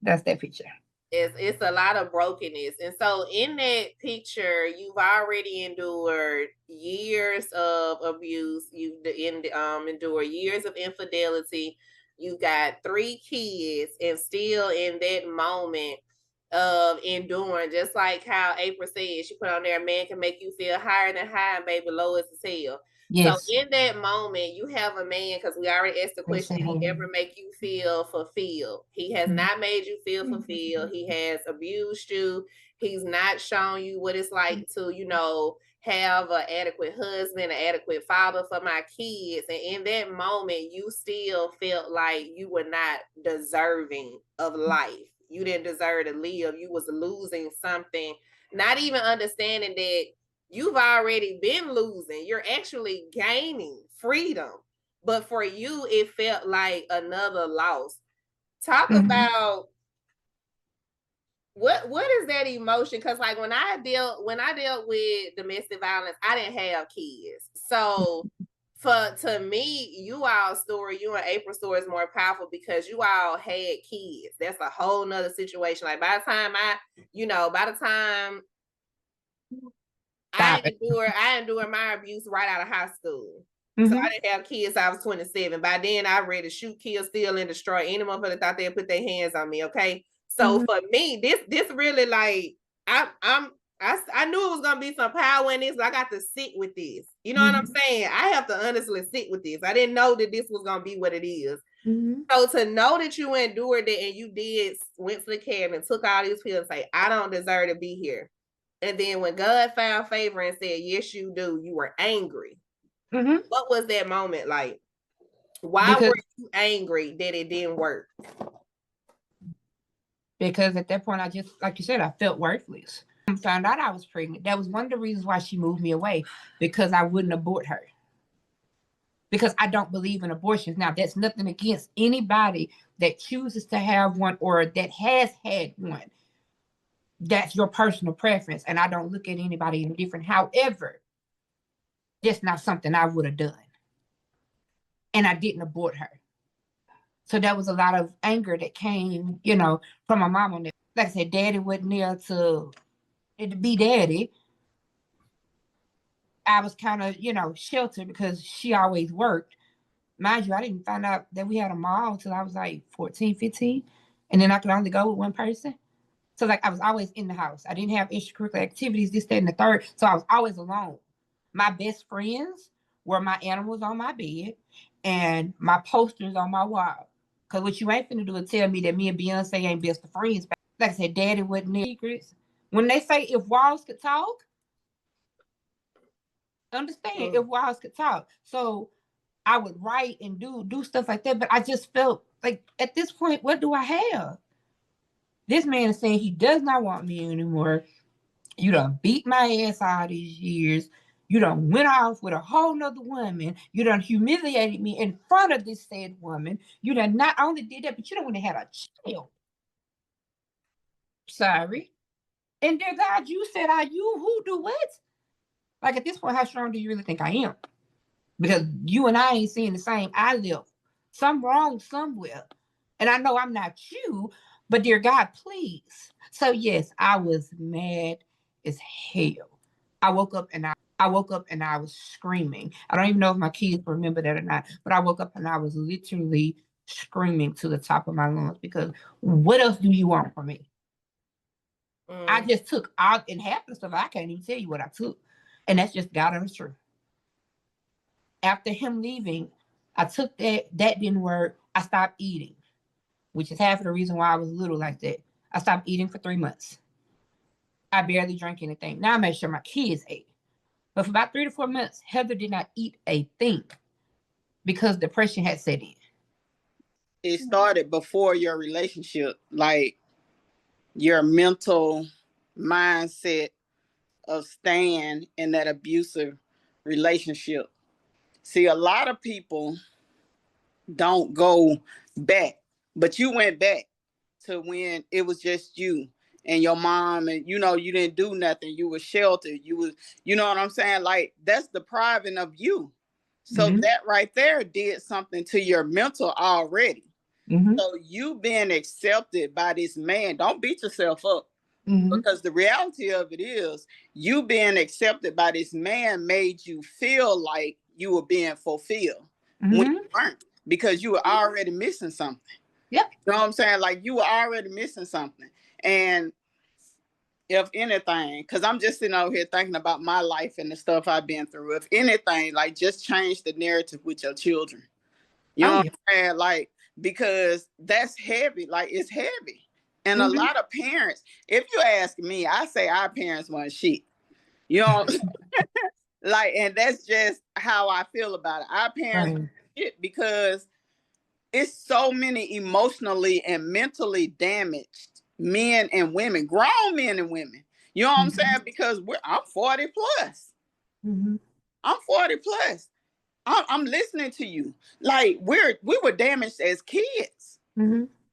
that's that picture. It's a lot of brokenness, and so in that picture, you've already endured years of abuse. You've endured years of infidelity. You got 3 kids, and still in that moment of enduring, just like how April said, she put on there, a man can make you feel higher than high and baby low as hell. Yes. So in that moment, you have a man, because we already asked the question, did he ever make you feel fulfilled? He has not made you feel fulfilled. He has abused you. He's not shown you what it's like to, have an adequate husband, an adequate father for my kids. And in that moment, you still felt like you were not deserving of life. You didn't deserve to live. You was losing something, not even understanding that you've already been losing. You're actually gaining freedom. But for you, it felt like another loss. Talk about what is that emotion? Because like when I dealt with domestic violence, I didn't have kids. So to me, you all's story, you and April's story is more powerful because you all had kids. That's a whole nother situation. Like by the time I endured my abuse right out of high school. Mm-hmm. So I didn't have kids. I was 27. By then, I ready to shoot, kill, steal, and destroy any motherfucker thought they'd put their hands on me. Okay, so for me, this really like I knew it was gonna be some power in this, but I got to sit with this. You know what I'm saying? I have to honestly sit with this. I didn't know that this was gonna be what it is. So to know that you endured it and you went to the cabin, took all these pills, and say, I don't deserve to be here. And then when God found favor and said, yes, you do, you were angry. What was that moment like? Why were you angry that it didn't work? Because at that point, I just, like you said, I felt worthless. I found out I was pregnant. That was one of the reasons why she moved me away, because I wouldn't abort her. Because I don't believe in abortions. Now, that's nothing against anybody that chooses to have one or that has had one. That's your personal preference, and I don't look at anybody any different. However, that's not something I would have done. And I didn't abort her. So that was a lot of anger that came, from my mom on that. Like I said, daddy wasn't there to be daddy. I was kind of, sheltered because she always worked. Mind you, I didn't find out that we had a mall till I was like 14, 15. And then I could only go with one person. So like I was always in the house. I didn't have extracurricular activities, this, that, and the third. So I was always alone. My best friends were my animals on my bed and my posters on my wall. Because what you ain't finna do is tell me that me and Beyonce ain't best of friends. Like I said, daddy wasn't near secrets. When they say if walls could talk, understand if walls could talk. So I would write and do stuff like that. But I just felt like at this point, what do I have? This man is saying he does not want me anymore. You done beat my ass all these years. You done went off with a whole nother woman. You done humiliated me in front of this said woman. You done not only did that, but you done went and had a child. Sorry. And dear God, you said, "Are you who do what?" Like at this point, how strong do you really think I am? Because you and I ain't seeing the same eye level. Something wrong somewhere. And I know I'm not you, but dear God, please. So yes, I was mad as hell. I woke up and I was screaming. I don't even know if my kids remember that or not, but I woke up and I was literally screaming to the top of my lungs because what else do you want from me? I just took out and half the stuff I can't even tell you what I took. And that's just God honest truth. After him leaving, I took that didn't work. I stopped eating, which is half of the reason why I was little like that. I stopped eating for 3 months. I barely drank anything. Now I made sure my kids ate. But for about 3 to 4 months, Heather did not eat a thing because depression had set in. It started before your relationship, like your mental mindset of staying in that abusive relationship. See, a lot of people don't go back, but you went back to when it was just you and your mom, and you didn't do nothing. You were sheltered. You know what I'm saying? Like that's depriving of you. So that right there did something to your mental already. So you being accepted by this man, don't beat yourself up. Because the reality of it is you being accepted by this man made you feel like you were being fulfilled when you weren't, because you were already missing something. Yep. You know what I'm saying? Like you were already missing something. And if anything, because I'm just sitting over here thinking about my life and the stuff I've been through. If anything, like just change the narrative with your children. You know what I'm saying? Like, because that's heavy. Like it's heavy. And a lot of parents, if you ask me, I say our parents weren't shit. You know, like, and that's just how I feel about it. Our parents weren't shit because it's so many emotionally and mentally damaged men and women, grown men and women. You know what I'm saying? Because I'm 40 plus. I'm 40 plus. I'm listening to you. Like we were damaged as kids,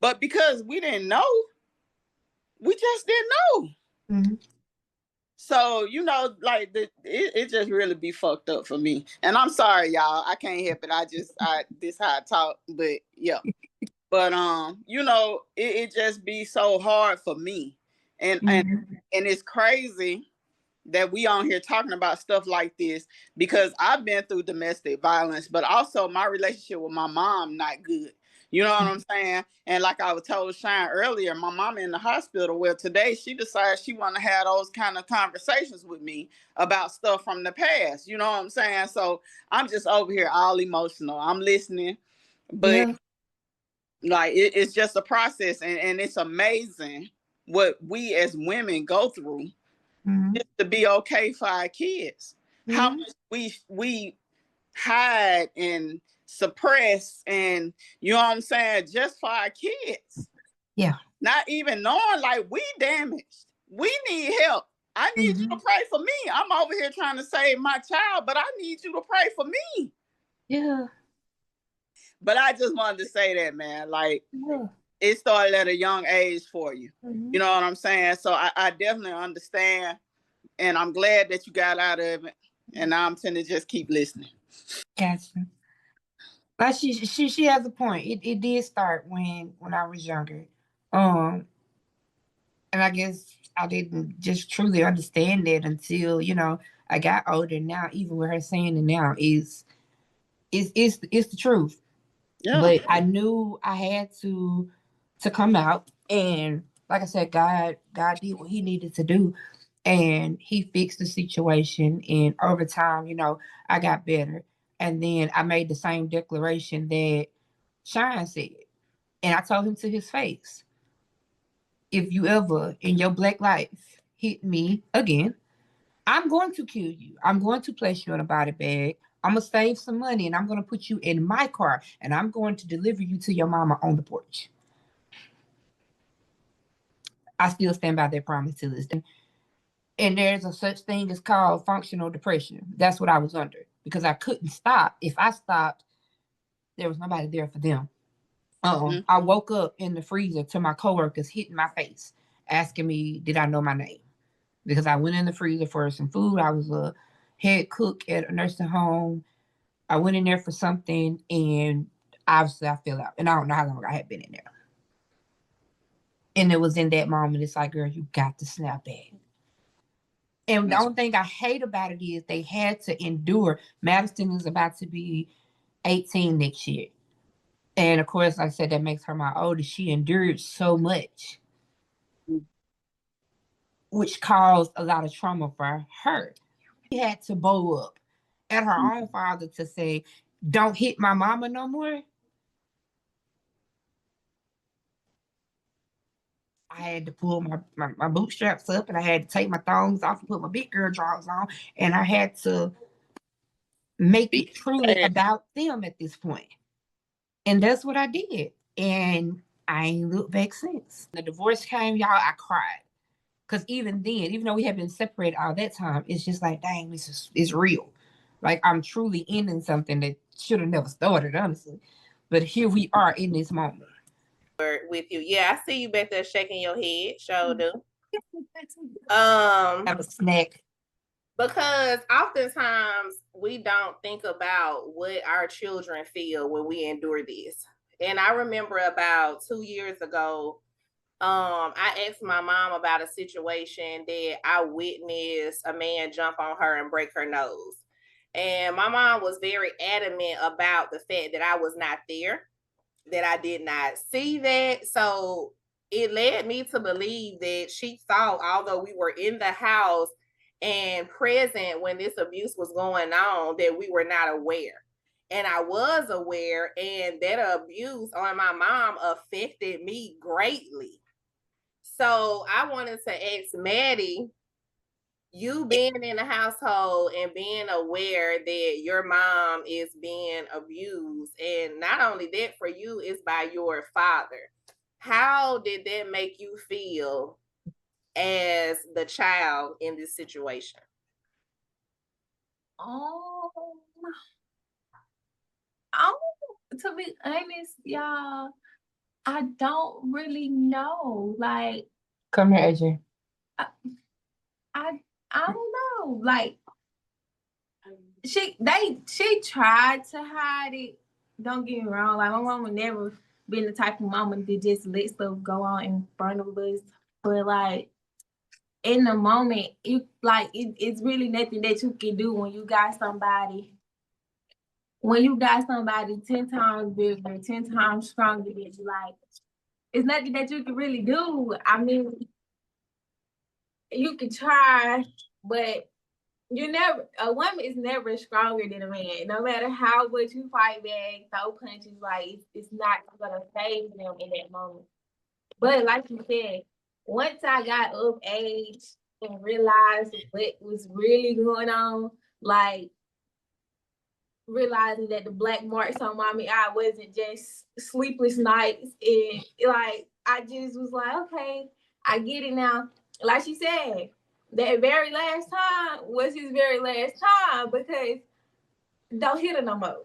but because we didn't know, we just didn't know. So, like it just really be fucked up for me. And I'm sorry, y'all. I can't help it. This how I talk, but yeah. But it just be so hard for me. And it's crazy that we on here talking about stuff like this because I've been through domestic violence, but also my relationship with my mom not good. You know what I'm saying? And like I was told Shine earlier, my mom in the hospital. Well, today she decided she want to have those kind of conversations with me about stuff from the past. You know what I'm saying? So I'm just over here all emotional. I'm listening, but like it's just a process, and it's amazing what we as women go through just to be okay for our kids. How much we hide and suppress, and you know what I'm saying, just for our kids. Yeah. Not even knowing like we damaged. We need help. I need you to pray for me. I'm over here trying to save my child, but I need you to pray for me. Yeah. But I just wanted to say that, man. Like it started at a young age for you. You know what I'm saying? So I definitely understand. And I'm glad that you got out of it. And now I'm tending to just keep listening. Gotcha. But she has a point. It did start when I was younger. And I guess I didn't just truly understand it until, I got older. Now, even with her saying it now is the truth. Yeah. But I knew I had to come out, and like I said, God did what he needed to do, and he fixed the situation, and over time, I got better. And then I made the same declaration that Shine said, and I told him to his face, if you ever in your black life hit me again, I'm going to kill you. I'm going to place you in a body bag. I'm going to save some money, and I'm going to put you in my car, and I'm going to deliver you to your mama on the porch. I still stand by that promise to this day. And there's a such thing as called functional depression. That's what I was under because I couldn't stop. If I stopped, there was nobody there for them. I woke up in the freezer to my coworkers hitting my face, asking me, did I know my name? Because I went in the freezer for some food. I was a head cook at a nursing home. I went in there for something, and obviously I fell out. And I don't know how long I had been in there. And it was in that moment, it's like, girl, you got to snap back. And the only thing I hate about it is they had to endure. Madison is about to be 18 next year. And of course, like I said, that makes her my oldest. She endured so much, which caused a lot of trauma for her. She had to bow up at her own father to say, don't hit my mama no more. I had to pull my bootstraps up and I had to take my thongs off and put my big girl drawers on. And I had to make it truly about them at this point. And that's what I did. And I ain't looked back since. The divorce came, y'all, I cried. Because even then, even though we had been separated all that time, it's just like, dang, this is real. Like, I'm truly ending something that should have never started, honestly. But here we are in this moment. With you. Yeah, I see you back there shaking your head. Sure do. Have a snack. Because oftentimes we don't think about what our children feel when we endure this. And I remember about 2 years ago, I asked my mom about a situation that I witnessed a man jump on her and break her nose. And my mom was very adamant about the fact that I was not there, that I did not see that. So it led me to believe that she thought, although we were in the house and present when this abuse was going on, that we were not aware. And I was aware, and that abuse on my mom affected me greatly. So I wanted to ask Maddie, you being in the household and being aware that your mom is being abused, and not only that for you, it's by your father. How did that make you feel as the child in this situation? To be honest, y'all, I don't really know. Like, come here, AJ. I don't know. Like, she tried to hide it. Don't get me wrong. Like, my mama never been the type of mama that just let stuff go on in front of us. But like, in the moment, it's really nothing that you can do when you got somebody. When you got somebody 10 times bigger, 10 times stronger than you, like, it's nothing that you can really do. I mean, you can try, but a woman is never stronger than a man. No matter how much you fight back, throw punches, like, it's not gonna save them in that moment. But like you said, once I got of age and realized what was really going on, like, realizing that the black marks on mommy eye wasn't just sleepless nights, and like, I just was like, okay, I get it now. Like she said, that very last time was his very last time, because don't hit her no more.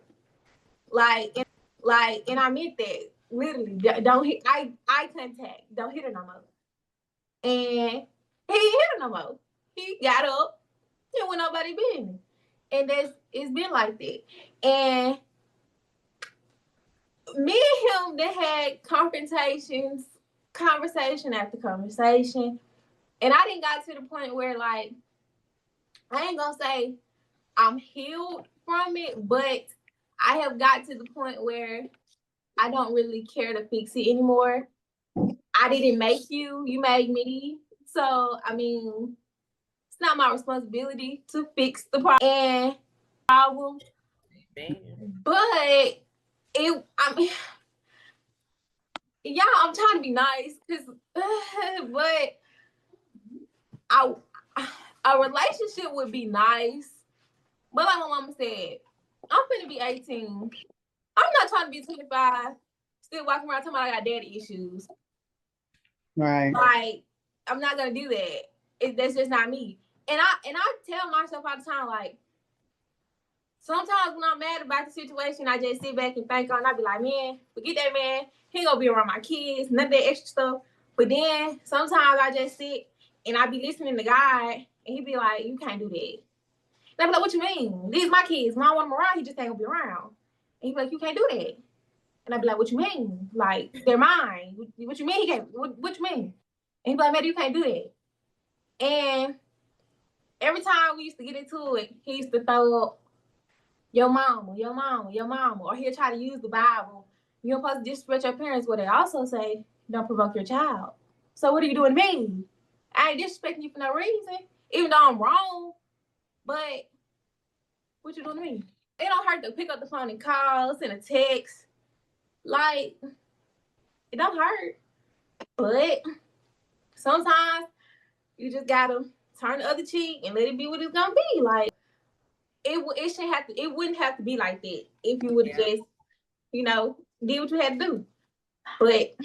And I meant that literally. Don't hit eye contact. Don't hit her no more. And he didn't hit her no more. He got up and went nobody business. And it's been like that. And me and him, they had conversation after conversation. And I didn't got to the point where, like, I ain't gonna say I'm healed from it, but I have got to the point where I don't really care to fix it anymore. I didn't make you, you made me. So, I mean, it's not my responsibility to fix the problem. But I'm trying to be nice, but a relationship would be nice. But like my mama said, I'm finna be 18. I'm not trying to be 25, still walking around talking about I got daddy issues. Right. Like, I'm not gonna do that. That's just not me. And I tell myself all the time, like, sometimes when I'm mad about the situation, I just sit back and think on. I be like, man, forget that man. He ain't gonna be around my kids, none of that extra stuff. But then sometimes I just sit and I be listening to God, and he be like, you can't do that. And I be like, what you mean? These my kids. When I want them around, he just ain't gonna be around. And he be like, you can't do that. And I be like, what you mean? Like, they're mine. What you mean he can't? What you mean? And he be like, man, you can't do that. And every time we used to get into it, he used to throw up, your mama, your mama, your mama, or he'll try to use the Bible. You're supposed to disrespect your parents, where they also say, don't provoke your child. So what are you doing to me? I ain't disrespecting you for no reason, even though I'm wrong. But what you doing to me? It don't hurt to pick up the phone and call, send a text. Like, it don't hurt. But sometimes you just gotta turn the other cheek and let it be what it's gonna be. Like, it shouldn't have to. It wouldn't have to be like that if you would have just, did what you had to do. But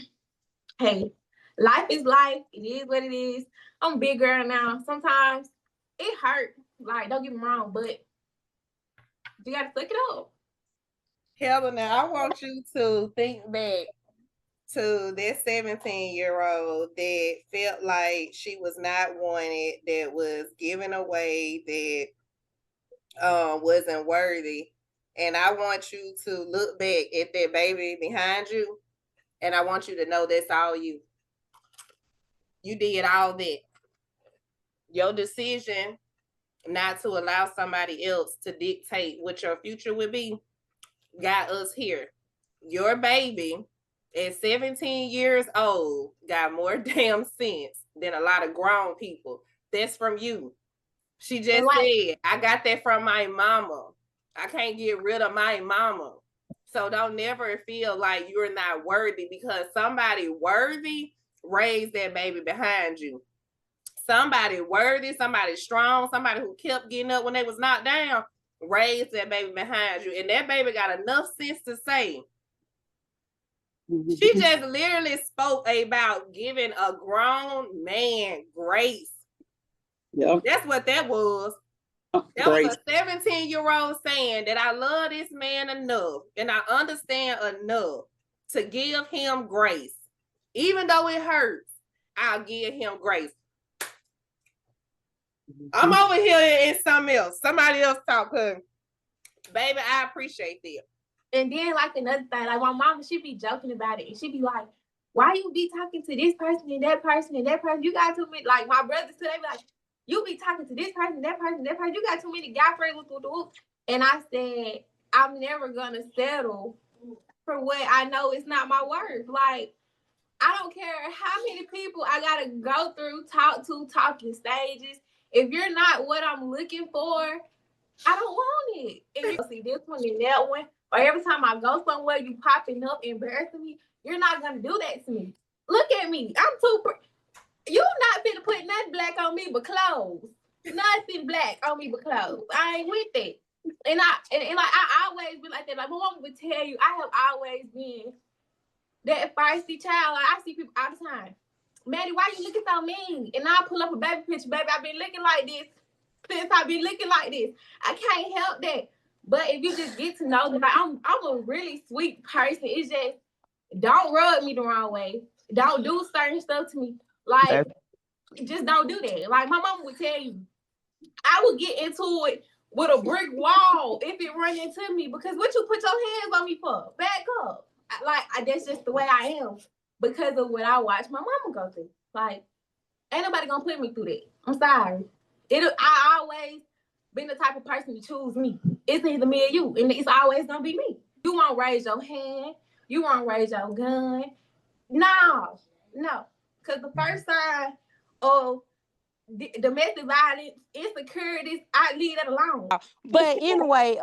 hey, life is life. It is what it is. I'm a big girl now. Sometimes it hurt. Like, don't get me wrong, but you gotta suck it up. Heather, now I want you to think back to that 17-year-old that felt like she was not wanted, that was given away, that wasn't worthy. And I want you to look back at that baby behind you, and I want you to know that's all you. You did all that. Your decision not to allow somebody else to dictate what your future would be got us here. Your baby at 17 years old got more damn sense than a lot of grown people. That's from you. She just said, I got that from my mama. I can't get rid of my mama. So don't never feel like you're not worthy, because somebody worthy raised that baby behind you. Somebody worthy, somebody strong, somebody who kept getting up when they was knocked down, raised that baby behind you. And that baby got enough sense to say, she just literally spoke about giving a grown man grace. Yep. That's what that was. That was a 17-year-old saying that I love this man enough and I understand enough to give him grace. Even though it hurts, I'll give him grace. I'm over here in something else. Somebody else talk, cause baby, I appreciate that. And then, like, another thing, like, my mama, she be joking about it, and she be like, why you be talking to this person and that person and that person? You got too many, like, my brothers today be like, you be talking to this person, that person, that person. You got too many guy friends. And I said, I'm never going to settle for what I know is not my worth. Like, I don't care how many people I got to go through, talking stages. If you're not what I'm looking for, I don't want it. And you see this one and that one, or every time I go somewhere, you popping up, embarrassing me. You're not going to do that to me. Look at me. I'm too... You not finna put nothing black on me but clothes. Nothing black on me but clothes. I ain't with it. And I always been like that. Like, my mom would tell you, I have always been that feisty child. Like, I see people all the time. Maddie, why you looking so mean? And I pull up a baby picture, baby. I've been looking like this since I've been looking like this. I can't help that. But if you just get to know that, like, I'm a really sweet person. It's just, don't rub me the wrong way. Don't do certain stuff to me. Like, just don't do that. Like, my mama would tell you, I would get into it with a brick wall if it run into me, because what you put your hands on me for? Back up. That's just the way I am, because of what I watched my mama go through. Like, ain't nobody gonna put me through that. I'm sorry. I always been the type of person to choose me. It's either me or you, and it's always gonna be me. You won't raise your hand. You won't raise your gun. No. Because the first sign of domestic violence, insecurities, I leave that alone. But anyway,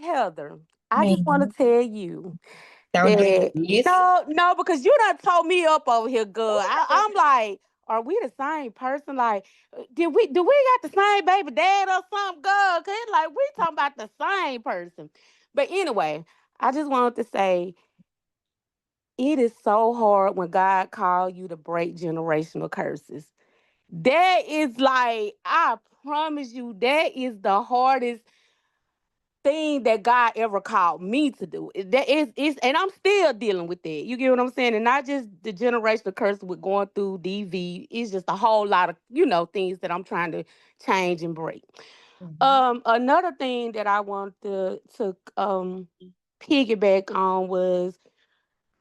Heather, I just want to tell you that no, because you done told me up over here, girl. I'm like, are we the same person? Like, do we got the same baby dad or something, girl? Cause like we talking about the same person. But anyway, I just wanted to say, it is so hard when God called you to break generational curses. That is like, I promise you, that is the hardest thing that God ever called me to do. That is, and I'm still dealing with that. You get what I'm saying? And not just the generational curse with going through DV. It's just a whole lot of, things that I'm trying to change and break. Another thing that I want to piggyback on was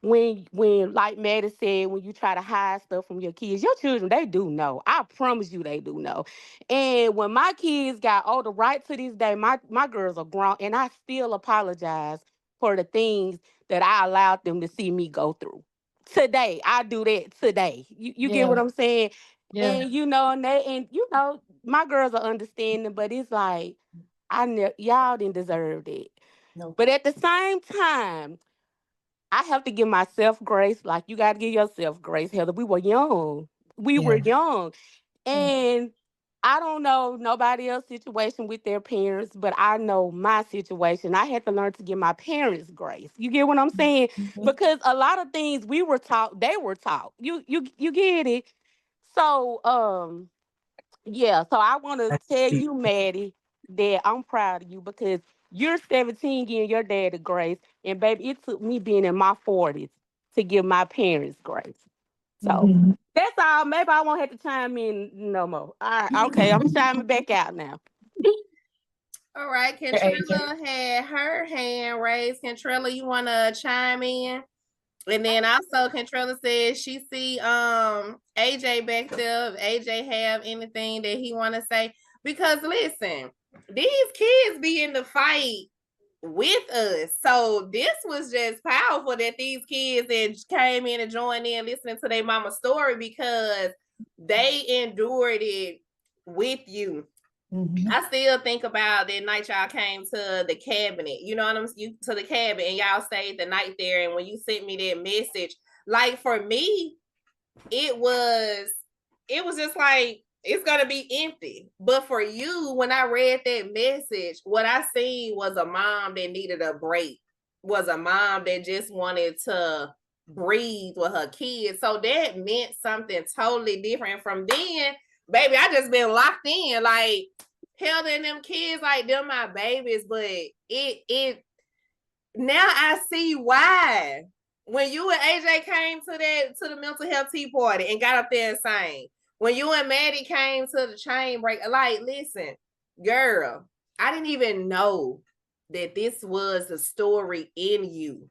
when like Maddie said, when you try to hide stuff from your kids, your children, they do know. I promise you they do know. And when my kids got older, right to this day, my girls are grown, and I still apologize for the things that I allowed them to see me go through. Today, I do that today. You get what Yeah. I'm saying? Yeah. And my girls are understanding, but it's like y'all didn't deserve it. No. But at the same time, I have to give myself grace. Like, you got to give yourself grace, Heather. We were young. We were Yeah. young. And I don't know nobody else's situation with their parents, but I know my situation. I had to learn to give my parents grace. You get what I'm saying? Mhm. Because a lot of things we were taught, they were taught. You get it? So, yeah, so I want to tell you, Maddie, that I'm proud of you because you're 17 giving your dad a grace. And baby, it took me being in my 40s to give my parents grace. So Mhm. that's all. Maybe I won't have to chime in no more. All right, okay, I'm chiming back out now. All right, AJ. Kentrella had her hand raised. Kentrella, you want to chime in? And then also Kentrella says she see AJ back there. If AJ have anything that he want to say, because listen, these kids be in the fight with us. So this was just powerful that these kids that came in and joined in listening to their mama's story, because they endured it with you. I still think about that night y'all came to the cabinet, you know what I'm saying? To the cabin, and y'all stayed the night there. And when you sent me that message, like for me, it was just like, it's gonna be empty. But for you, when I read that message, what I seen was a mom that needed a break, was a mom that just wanted to breathe with her kids. So that meant something totally different. From then, baby, I just been locked in. Like, hell, and them kids, like, them my babies. But it now I see why. When you and AJ came to the mental health tea party and got up there and sang, when you and Maddie came to the chain break, like, listen, girl, I didn't even know that this was a story in you.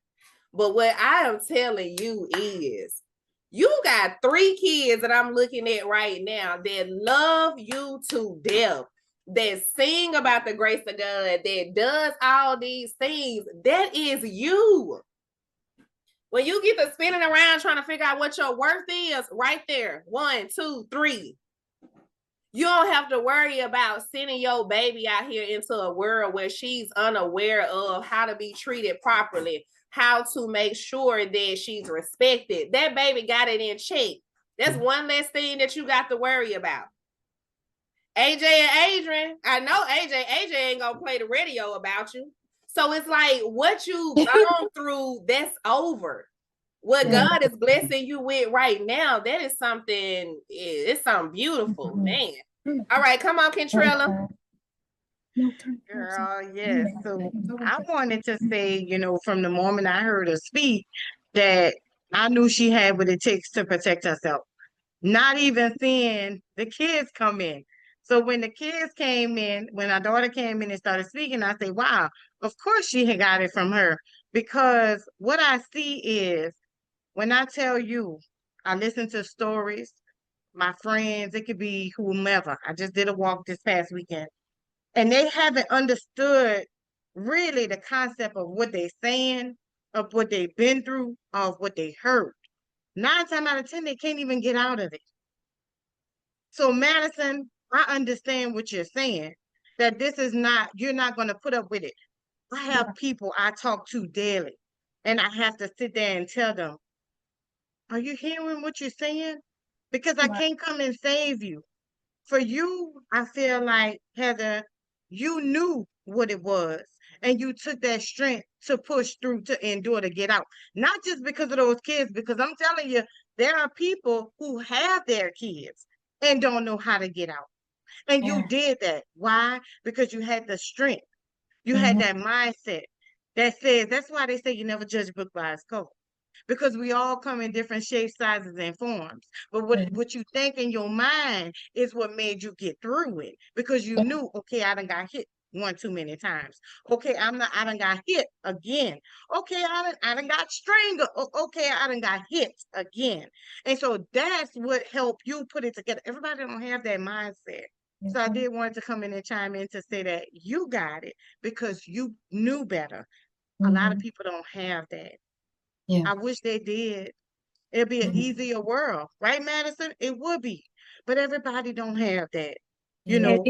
But what I am telling you is, you got 3 kids that I'm looking at right now that love you to death, that sing about the grace of God, that does all these things. That is you. When you get to spinning around trying to figure out what your worth is, right there, 1, 2, 3. You don't have to worry about sending your baby out here into a world where she's unaware of how to be treated properly, how to make sure that she's respected. That baby got it in check. That's one less thing that you got to worry about. AJ and Adrian, I know AJ ain't gonna play the radio about you. So it's like, what you gone through, that's over. What God is blessing you with right now, that is something, it's something beautiful, man. All right, come on, Kentrella. Girl, yes. So I wanted to say, from the moment I heard her speak, that I knew she had what it takes to protect herself. Not even seeing the kids come in. So when the kids came in, when our daughter came in and started speaking, I said, wow, of course she had got it from her. Because what I see is, when I tell you, I listen to stories, my friends, it could be whomever. I just did a walk this past weekend, and they haven't understood really the concept of what they're saying, of what they've been through, of what they heard. 9 times out of 10, they can't even get out of it. So, Madison, I understand what you're saying, that this is not, you're not going to put up with it. I have people I talk to daily, and I have to sit there and tell them, are you hearing what you're saying? Because I can't come and save you. For you, I feel like, Heather, you knew what it was, and you took that strength to push through, to endure, to get out. Not just because of those kids, because I'm telling you, there are people who have their kids and don't know how to get out. And you Yeah. did that. Why? Because you had the strength. You Mhm. had that mindset that says, that's why they say you never judge a book by its cover. Because we all come in different shapes, sizes, and forms. But what you think in your mind is what made you get through it. Because you knew, okay, I done got hit one too many times. Okay, I done got hit again. Okay, I done got strangled. Okay, I done got hit again. And so that's what helped you put it together. Everybody don't have that mindset. So I did want to come in and chime in to say that you got it because you knew better. A lot of Mhm. people don't have that. Yeah. I wish they did. It'd be an Mhm. easier world, right, Madison? It would be. But everybody don't have that. You Yeah. know,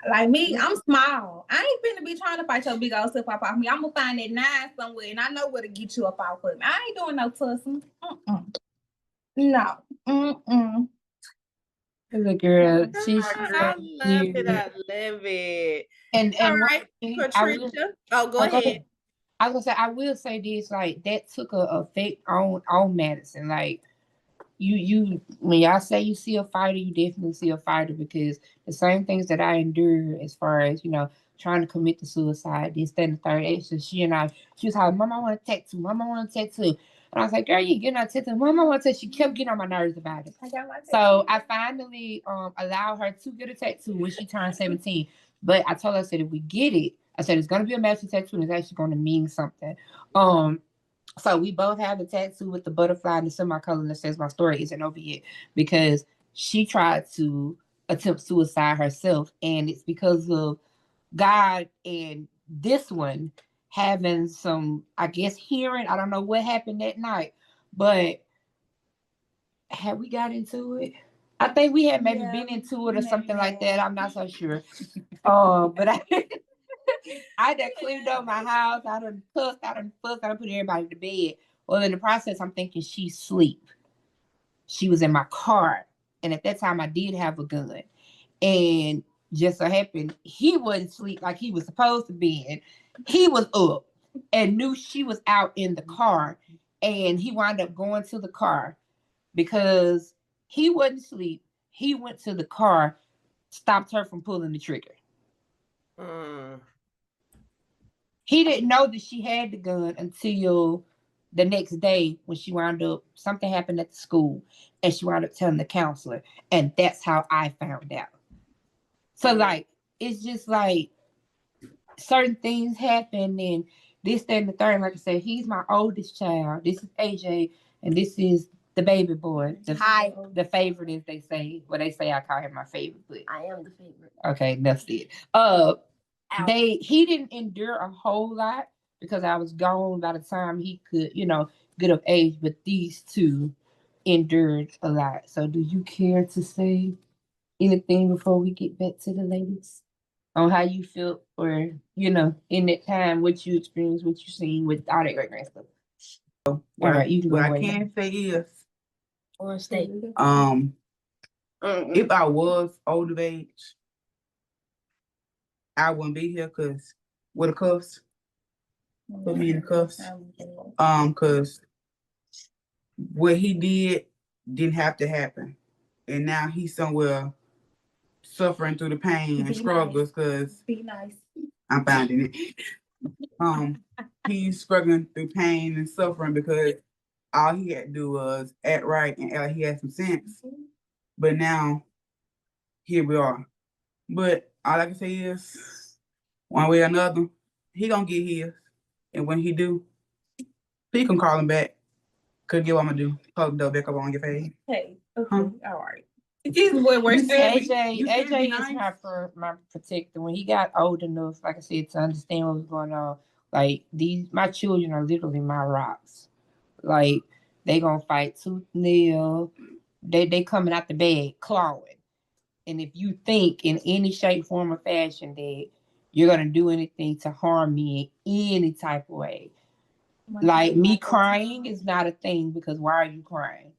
Like me, I'm small. I ain't finna be trying to fight your big old stuff off me. I'm gonna find that 9 somewhere, and I know where to get you up off of me. I ain't doing no tussling. No. The girl, she's I love it. I love it. and All one right, thing I will, Patricia. Oh, go go ahead. ahead. I was gonna say I will say this, like that took a effect on Madison. Like you when y'all say you see a fighter, you definitely see a fighter because the same things that I endure as far as, trying to commit to suicide, this, that, and the third. It's just she was like, Mama, I want a tattoo, Mama, I want a tattoo. And I was like, girl, you getting a tattoo, Mama, I want a tattoo. She kept getting on my nerves about it. I got my So I finally allowed her to get a tattoo when she turned 17. But I told her, I said, if we get it, I said it's gonna be a matching tattoo and it's actually gonna mean something. So we both have the tattoo with the butterfly and the semicolon that says my story isn't over yet because she tried to attempt suicide herself. And it's because of God and this one having some, I guess, hearing. I don't know what happened that night, but had we got into it? I think we had maybe been into it or something like that. I'm not so sure. But I done cleaned up my house. I done cussed, I done fussed, I done put everybody to bed. Well, in the process, I'm thinking she's asleep. She was in my car. And at that time, I did have a gun. And just so happened, he wasn't asleep like he was supposed to be in. He was up and knew she was out in the car. And he wound up going to the car because he wasn't asleep. He went to the car, stopped her from pulling the trigger. He didn't know that she had the gun until the next day when she wound up, something happened at the school and she wound up telling the counselor. And that's how I found out. So like, it's just like certain things happen and this, that, and the third. Like I said, he's my oldest child. This is AJ and this is the baby boy. The favorite, as they say. Well, they say I call him my favorite, but I am the favorite. okay, that's it. He didn't endure a whole lot because I was gone by the time he could, get of age, but these two endured a lot. So do you care to say anything before we get back to the ladies on how you feel or, in that time, what you experienced, what you seen with all that great grand stuff? All right, you can go What I away now. can say is, Or state. if I was old of age, I wouldn't be here because with the cuffs, put me in the cuffs. Because what he did didn't have to happen, and now he's somewhere suffering through the pain and struggles. Because Be nice. I'm finding it. He's struggling through pain and suffering because all he had to do was act right and act like he had some sense. But now, here we are. But all I can say is, one way or another, he gonna get his. And when he do, he can call him back. Could get what I'm gonna do. Close the door back up on your face. Hey, okay, Huh? all right. This boy works. AJ you said be is nice. my protector. When he got old enough, like I said, to understand what was going on, like my children are literally my rocks. Like they gonna fight tooth and nail. They coming out the bed clawing. And if you think in any shape, form, or fashion that you're gonna do anything to harm me in any type of way, like me crying is not a thing because why are you crying?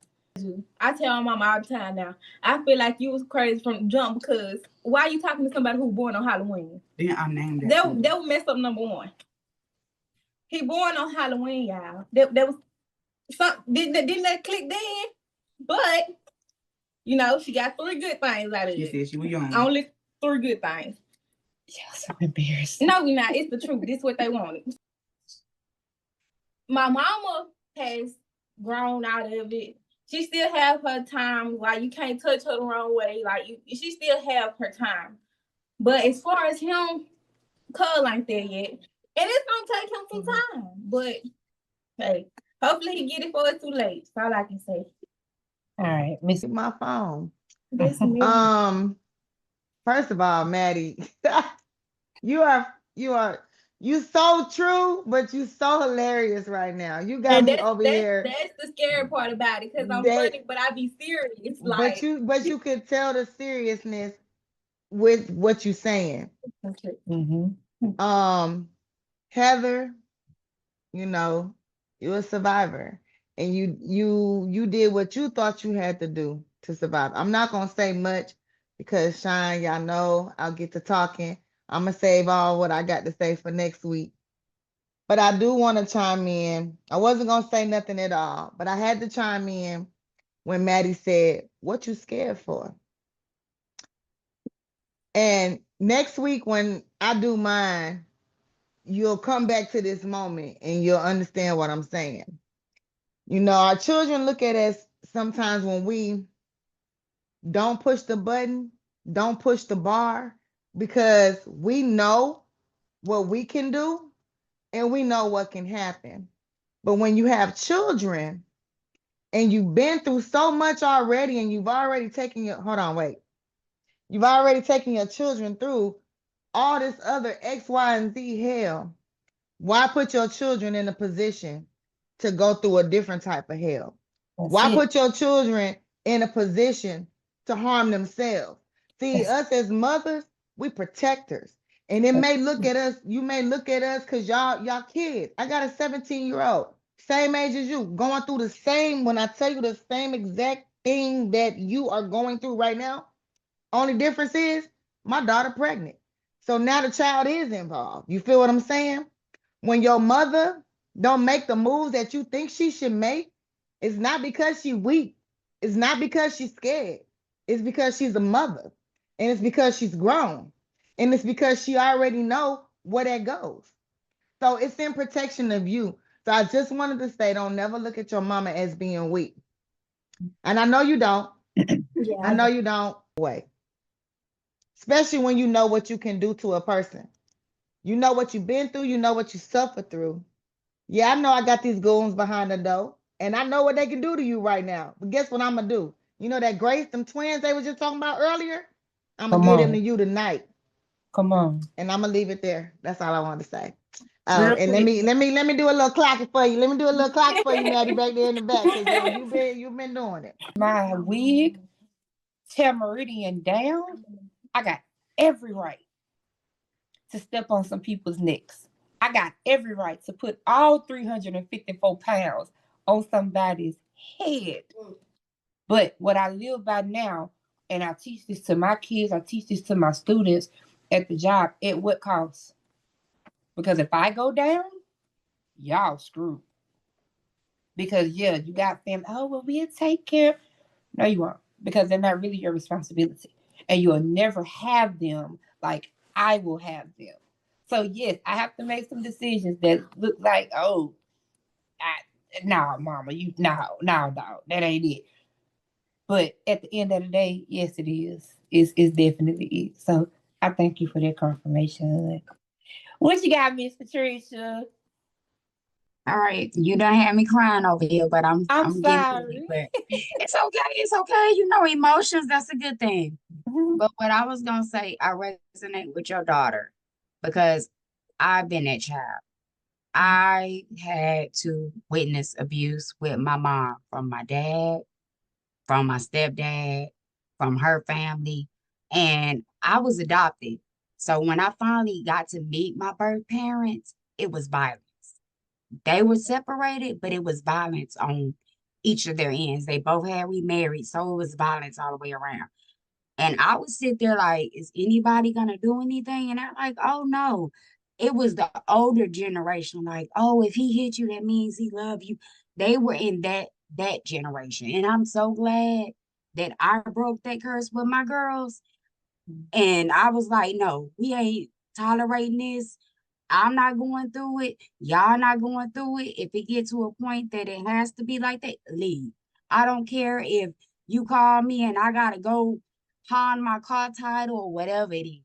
I tell my mom all the time now. I feel like you was crazy from the jump because why are you talking to somebody who born on Halloween? Then I named that. That would mess up number one. He born on Halloween, y'all. That was some didn't that click then? But You know, she got 3 good things out of She it. said she was young. Only 3 good things. Yeah, so embarrassed. No, we not. It's the truth. This is what they wanted. My mama has grown out of it. She still have her time. Like, you can't touch her the wrong way. Like, she still have her time. But as far as him, Cuz ain't there yet. And it's gonna take him some time. But hey, hopefully he get it before it's too late. That's all I can say. All right, Miss. My phone. That's me. First of all, Maddie, you so true, but you so hilarious right now. You got And me over here. That's the scary part about it, because I'm That- funny, but I be serious. Like, but you could tell the seriousness with what you're saying. Mm-hmm. Heather, you know, you're a survivor, and you did what you thought you had to do to survive. I'm not gonna say much because Shine, y'all know I'll get to talking. I'm gonna save all what I got to say for next week. But I do want to chime in. I wasn't gonna say nothing at all, but I had to chime in when Maddie said, "What you scared for?" And next week when I do mine, you'll come back to this moment and you'll understand what I'm saying. You know, our children look at us sometimes when we don't push the button, don't push the bar, because we know what we can do and we know what can happen. But when you have children and you've been through so much already and you've already taken your, you've already taken your children through all this other X, Y, and Z hell, why put your children in a position to go through a different type of hell? Why put your children in a position to harm themselves? See, us as mothers, we protectors. And it may look at us, you may look at us because y'all kids. I got a 17-year-old, same age as you, going through the same, when I tell you the same exact thing that you are going through right now. Only difference is my daughter pregnant. So now the child is involved. You feel what I'm saying? When your mother don't make the moves that you think she should make, it's not because she's weak. It's not because she's scared. It's because she's a mother. And it's because she's grown. And it's because she already know where that goes. So it's in protection of you. So I just wanted to say, don't never look at your mama as being weak. And I know you don't. yeah, I know you don't. Wait. Especially when you know what you can do to a person. You know what you've been through. You know what you suffered through. Yeah, I know I got these goons behind the door, and I know what they can do to you right now. But guess what I'm gonna do? You know that Grace, them twins they were just talking about earlier? I'm gonna give them to you tonight. Come on. And I'm gonna leave it there. That's all I wanted to say. Real And let me do a little clocking for you. Let me do a little clocking for you, Maddie, back there in the back, because you've been doing it. My wig, tear Meridian down. I got every right to step on some people's necks. I got every right to put all 354 pounds on somebody's head. But what I live by now, and I teach this to my kids, I teach this to my students at the job, at what cost? Because if I go down, y'all screwed. Because yeah, you got family, oh, well, we'll take care. No, you won't, because they're not really your responsibility. And you'll never have them like I will have them. So yes, I have to make some decisions that look like, oh, nah, mama, no, dog, that ain't it. But at the end of the day, yes, it is. It's definitely it. So I thank you for that confirmation. What you got, Miss Patricia? All right, you done had me crying over here, but I'm getting sorry. through it, but it's okay. It's okay. You know, emotions, that's a good thing. Mhm. But what I was gonna say, I resonate with your daughter because I've been that child. I had to witness abuse with my mom from my dad, from my stepdad, from her family, and I was adopted. So when I finally got to meet my birth parents, it was violence. They were separated, but it was violence on each of their ends. They both had remarried, so it was violence all the way around. And I would sit there like, is anybody gonna do anything? And I'm like, oh no. It was the older generation, like, oh, if he hit you, that means he loved you. They were in that generation. And I'm so glad that I broke that curse with my girls. And I was like, no, we ain't tolerating this. I'm not going through it. Y'all not going through it. If it gets to a point that it has to be like that, leave. I don't care if you call me and I gotta go pawn my car title or whatever it is.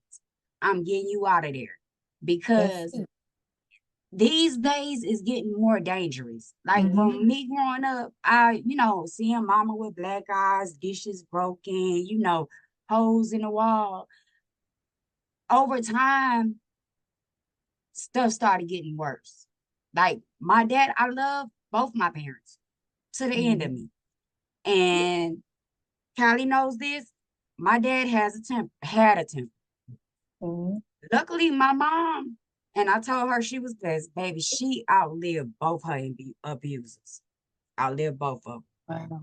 I'm getting you out of there because these days is getting more dangerous. Like from me growing up, I, seeing mama with black eyes, dishes broken, holes in the wall. Over time, stuff started getting worse. Like my dad, I love both my parents to the end of me. And Callie knows this. My dad had a temper. Luckily, my mom, and I told her she was blessed, baby, she outlived both her abusers. Outlived both of them. Wow.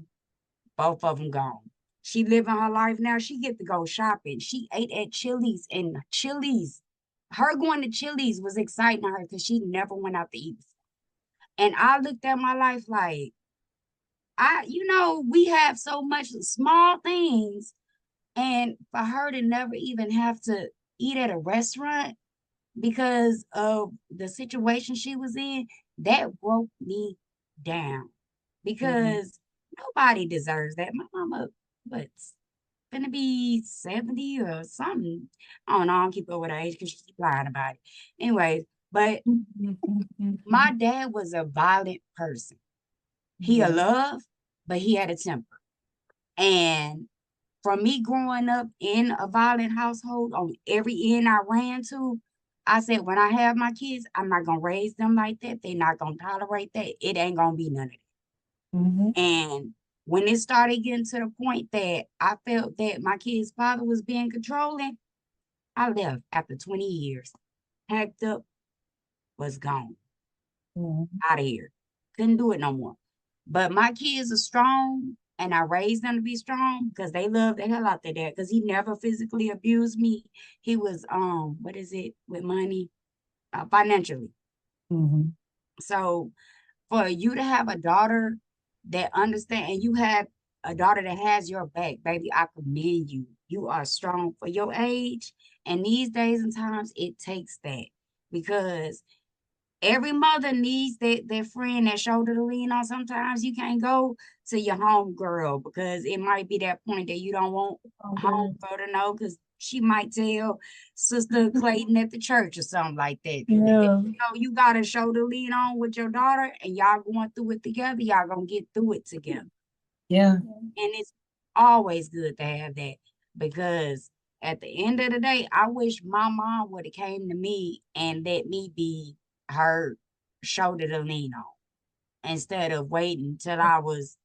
Both of them gone. She living her life now. She get to go shopping. She ate at Chili's, and Chili's, her going to Chili's was exciting to her because she never went out to eat before. And I looked at my life like, we have so much small things, and for her to never even have to eat at a restaurant because of the situation she was in, that broke me down because nobody deserves that. My mama, what's gonna be 70 or something? I don't know. I don't keep up with her age because she keep lying about it. Anyways, but my dad was a violent person. He a love, but he had a temper. And from me growing up in a violent household, on every end I ran to, I said, when I have my kids, I'm not going to raise them like that. They're not going to tolerate that. It ain't going to be none of that. And when it started getting to the point that I felt that my kid's father was being controlling, I left after 20 years. Packed up, was gone. Out of here. Couldn't do it no more. But my kids are strong, and I raised them to be strong because they love the hell out their dad because he never physically abused me. He was, with money, financially. So for you to have a daughter that understands, and you have a daughter that has your back, baby, I commend you. You are strong for your age. And these days and times, it takes that because every mother needs that friend, that shoulder to lean on. Sometimes you can't go to your home girl because it might be that point that you don't want home girl to know because she might tell Sister Clayton at the church or something like that. Yeah. And, you got a shoulder to lean on with your daughter and y'all going through it together. Y'all gonna get through it together. Yeah. And it's always good to have that because at the end of the day, I wish my mom would have came to me and let me be her shoulder to lean on instead of waiting till I was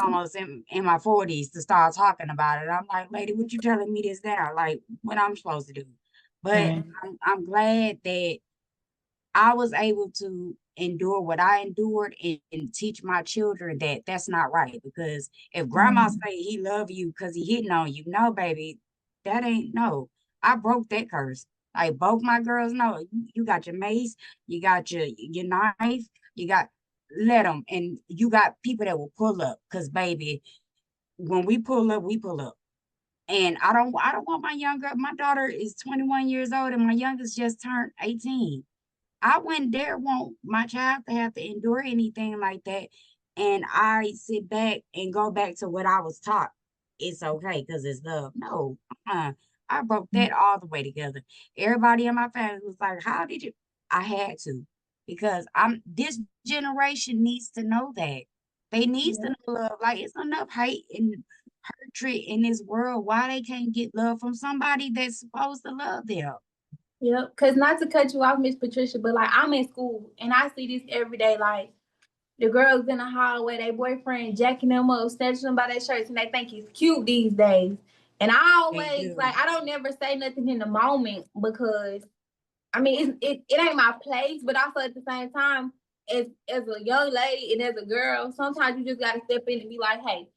almost in my 40s to start talking about it. I'm like, lady, what you telling me this now? Like, what I'm supposed to do? But I'm glad that I was able to endure what I endured and teach my children that that's not right. Because if grandma say he love you because he hitting on you, no, baby, that ain't no. I broke that curse. Like both my girls know you got your mace, you got your knife, you got let them, and you got people that will pull up. Cause baby, when we pull up, we pull up. And I don't want my daughter is 21 years old and my youngest just turned 18. I wouldn't dare want my child to have to endure anything like that. And I sit back and go back to what I was taught. It's okay because it's love. No, I broke that all the way together. Everybody in my family was like, how did you? I had to because this generation needs to know that. They need to know love. Like it's enough hate and hatred in this world. Why they can't get love from somebody that's supposed to love them? Yep, because not to cut you off, Miss Patricia, but like I'm in school and I see this every day. Like the girls in the hallway, their boyfriend jacking them up, snatching them by their shirts, and they think he's cute these days. And I always I don't never say nothing in the moment because I mean it ain't my place, but also at the same time, as a young lady and as a girl, sometimes you just gotta step in and be like, hey,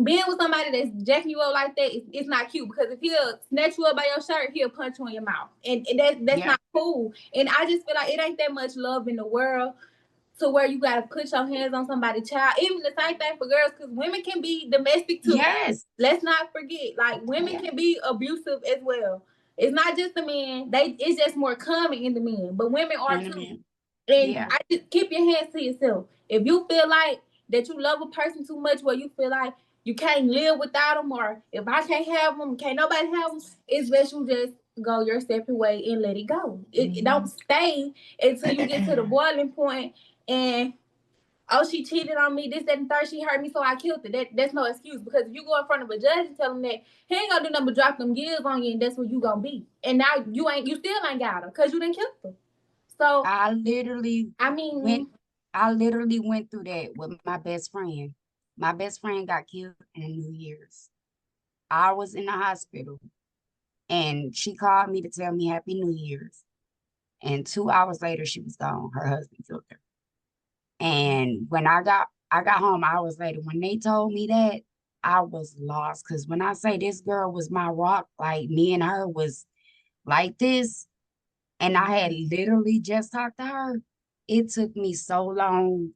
being with somebody that's jacking you up like that, it's not cute because if he'll snatch you up by your shirt, he'll punch you in your mouth. And that's not cool. And I just feel like it ain't that much love in the world to where you gotta put your hands on somebody's child. Even the same thing for girls, because women can be domestic too. Yes. Let's not forget, like women can be abusive as well. It's not just the men. It's just more common in the men, but women are too. And Yeah. I just keep your hands to yourself. If you feel like that you love a person too much, where you feel like you can't live without them, or if I can't have them, can't nobody have them, it's best you just go your separate way and let it go. It don't stay until you get to the boiling point and oh, she cheated on me, this, that, and third, she hurt me, so I killed her. That's no excuse, because if you go in front of a judge and tell him that, he ain't gonna do nothing but drop them gears on you, and that's where you gonna be. And now you still ain't got her, because you didn't kill her. So I literally went through that with my best friend. My best friend got killed in New Year's. I was in the hospital and she called me to tell me Happy New Year's. And 2 hours later, she was gone. Her husband killed her. And when I got home hours later, when they told me that, I was lost. Because when I say this girl was my rock, like me and her was like this, and I had literally just talked to her, it took me so long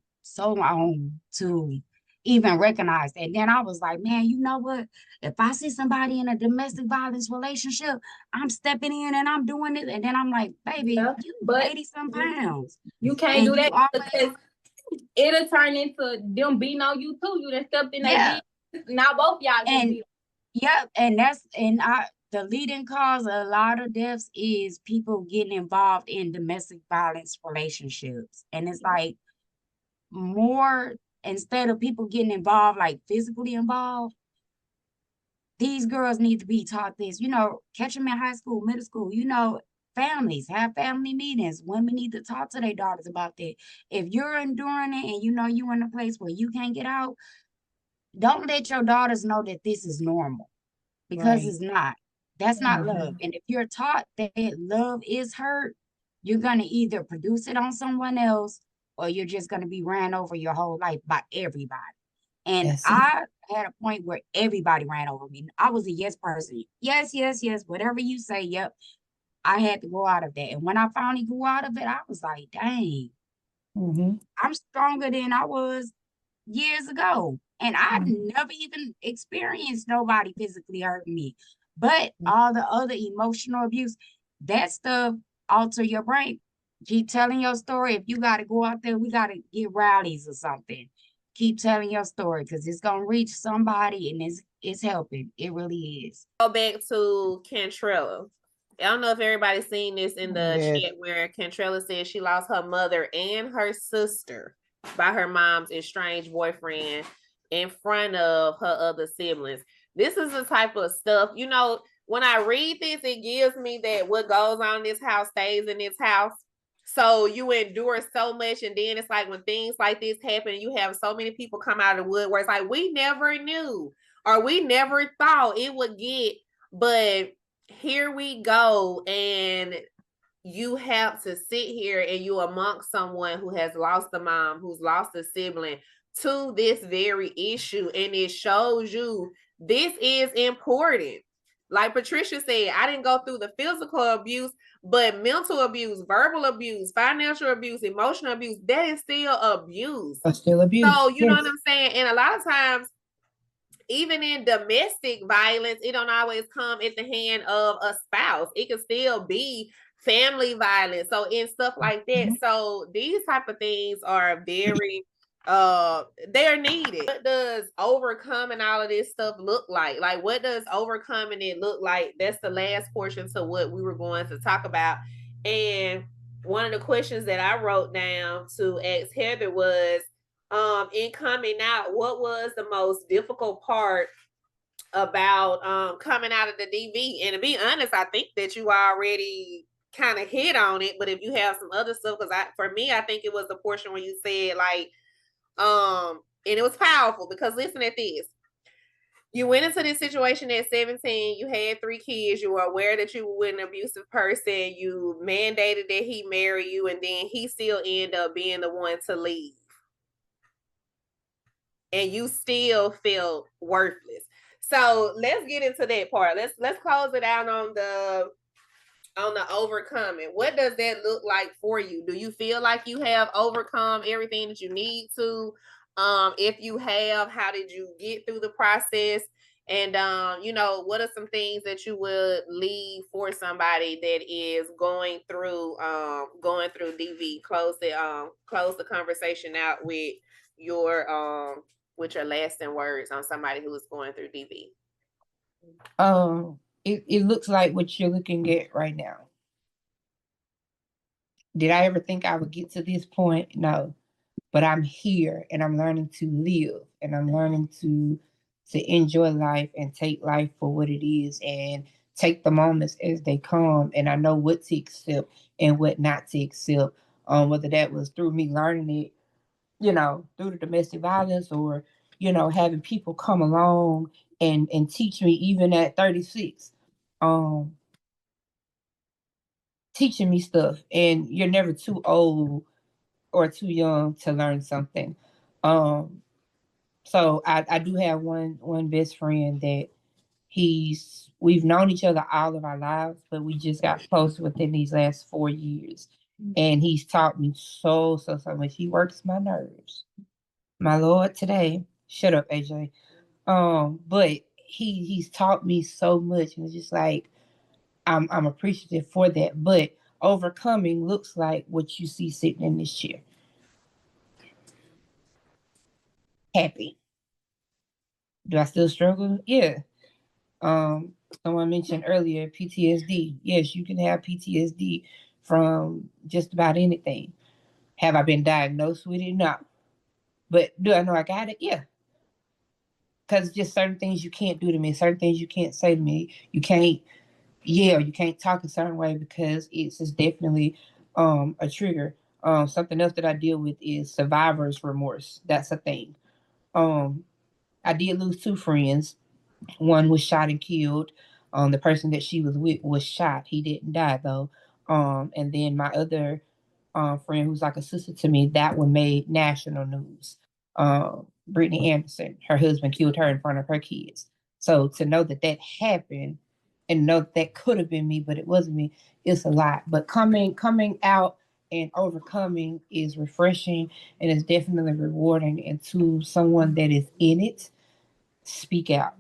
to even recognize that. And then I was like, man, you know what? If I see somebody in a domestic violence relationship, I'm stepping in and I'm doing it. And then I'm like, baby, you 80-some pounds. You can't do that because it'll turn into them beating on you too. You done stepped in that business. Now both y'all get beat. Yep, the leading cause of a lot of deaths is people getting involved in domestic violence relationships. And it's like more, instead of people getting involved, like physically involved, these girls need to be taught this, catch them in high school, middle school, families, have family meetings. Women need to talk to their daughters about that. If you're enduring it and you're in a place where you can't get out, don't let your daughters know that this is normal, because it's not. That's not love. And if you're taught that love is hurt, you're going to either produce it on someone else or you're just going to be ran over your whole life by everybody. And I had a point where everybody ran over me. I was a yes person. Yes, yes, yes. Whatever you say, yep. I had to go out of that. And when I finally grew out of it, I was like, dang, I'm stronger than I was years ago. And I've never even experienced nobody physically hurting me. But all the other emotional abuse, that stuff alter your brain. Keep telling your story. If you got to go out there, we got to get rallies or something. Keep telling your story, because it's going to reach somebody and it's helping. It really is. Go back to Cantrella. I don't know if everybody's seen this in the chat where Cantrella said she lost her mother and her sister by her mom's estranged boyfriend in front of her other siblings. This is the type of stuff, when I read this, it gives me that what goes on in this house stays in this house. So you endure so much, and then it's like when things like this happen, you have so many people come out of the wood where it's like, we never knew, or we never thought it would get, but here we go. And you have to sit here and you amongst someone who has lost a mom, who's lost a sibling to this very issue. And it shows you this is important. Like Patricia said, I didn't go through the physical abuse, but mental abuse, verbal abuse, financial abuse, emotional abuse, that is still abuse. That's still abuse. So you know what I'm saying? And a lot of times, even in domestic violence, it don't always come at the hand of a spouse. It can still be family violence. So in stuff like that. So these type of things are very they're needed. What does overcoming all of this stuff look like? Like, what does overcoming it look like? That's the last portion to what we were going to talk about. And one of the questions that I wrote down to ask Heather was, in coming out, what was the most difficult part about coming out of the DV? And to be honest, I think that you already kind of hit on it, but if you have some other stuff, because for me, I think it was the portion where you said like, and it was powerful, because listen at this. You went into this situation at 17, you had 3 kids, you were aware that you were with an abusive person, you mandated that he marry you, and then he still ended up being the one to leave. And you still feel worthless. So let's get into that part. Let's close it out on on the overcoming, what does that look like for you? Do you feel like you have overcome everything that you need to? If you have, how did you get through the process? And you know, what are some things that you would leave for somebody that is going through DV? Close the conversation out with your lasting words on somebody who is going through DV. It looks like what you're looking at right now. Did I ever think I would get to this point? No. But I'm here and I'm learning to live and I'm learning to enjoy life and take life for what it is and take the moments as they come. And I know what to accept and what not to accept. Whether that was through me learning it, you know, through the domestic violence or, you know, having people come along and teach me even at 36. Teaching me stuff, and you're never too old or too young to learn something. So I do have one best friend that we've known each other all of our lives, but we just got close within these last 4 years. And he's taught me so much. He works my nerves. My Lord, today. Shut up, AJ. But he's taught me so much, and it's just like I'm appreciative for that. But overcoming looks like what you see sitting in this chair. Happy. Do I still struggle? Yeah. Someone mentioned earlier PTSD. Yes, you can have PTSD from just about anything. Have I been diagnosed with it? No. But do I know I got it? Yeah. Because just certain things you can't do to me, certain things you can't say to me. You can't yell, you can't talk a certain way because it's just definitely a trigger. Something else that I deal with is survivor's remorse. That's a thing. I did lose 2 friends. One was shot and killed. The person that she was with was shot. He didn't die though. And then my other friend, who's like a sister to me, that one made national news. Brittany Anderson, her husband killed her in front of her kids. So to know that that happened, and know that could have been me, but it wasn't me, it's a lot. But coming out and overcoming is refreshing and it's definitely rewarding. And to someone that is in it, speak out.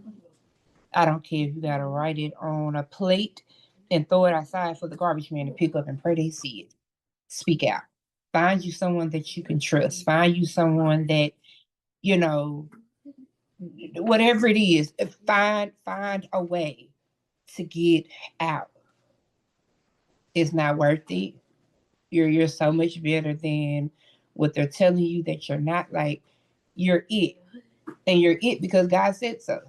I don't care if you gotta write it on a plate and throw it outside for the garbage man to pick up and pray they see it. Speak out. Find you someone that you can trust. Find you someone that, you know, whatever it is, find a way to get out. It's not worth it. You're so much better than what they're telling you that you're not. Like, you're it. And you're it because God said so.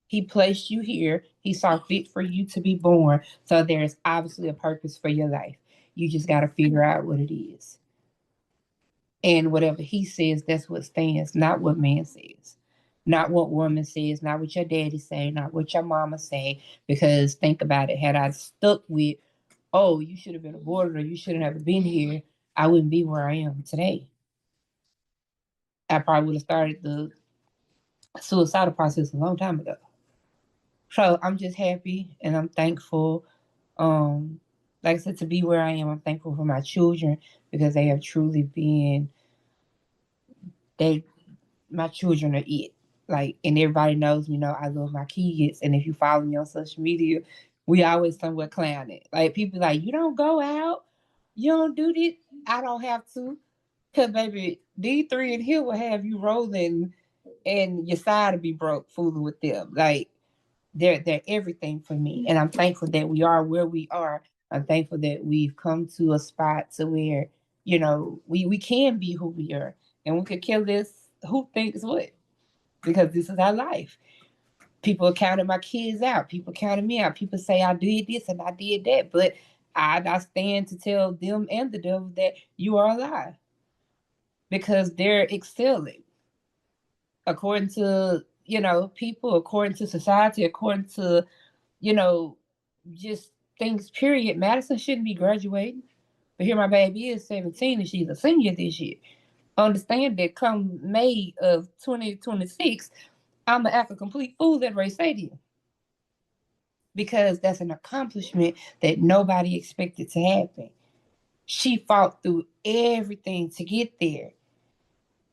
He placed you here. He saw fit for you to be born. So there's obviously a purpose for your life. You just got to figure out what it is. And whatever he says, that's what stands, not what man says. Not what woman says, not what your daddy say, not what your mama say. Because think about it, had I stuck with, oh, you should have been aborted or you shouldn't have been here, I wouldn't be where I am today. I probably would have started the suicidal process a long time ago. So I'm just happy and I'm thankful. Like I said, to be where I am, I'm thankful for my children because they have truly been, my children are it. Like, and everybody knows, you know, I love my kids. And if you follow me on social media, we always somewhat clown it. Like, people like, you don't go out, you don't do this. I don't have to. Because, baby, these 3 in here will have you rolling and your side will be broke fooling with them. Like, they're everything for me. And I'm thankful that we are where we are. I'm thankful that we've come to a spot to where, you know, we can be who we are. And we could kill this who thinks what. Because this is our life. People counted my kids out. People counted me out. People say I did this and I did that. But I stand to tell them and the devil that you are alive. Because they're excelling. According to, you know, people, according to society, according to, you know, just things, period. Madison shouldn't be graduating. But here my baby is 17 and she's a senior this year. Understand that come May of 2026, I'm going to act a complete fool at Ray Stadium. because that's an accomplishment that nobody expected to happen. She fought through everything to get there.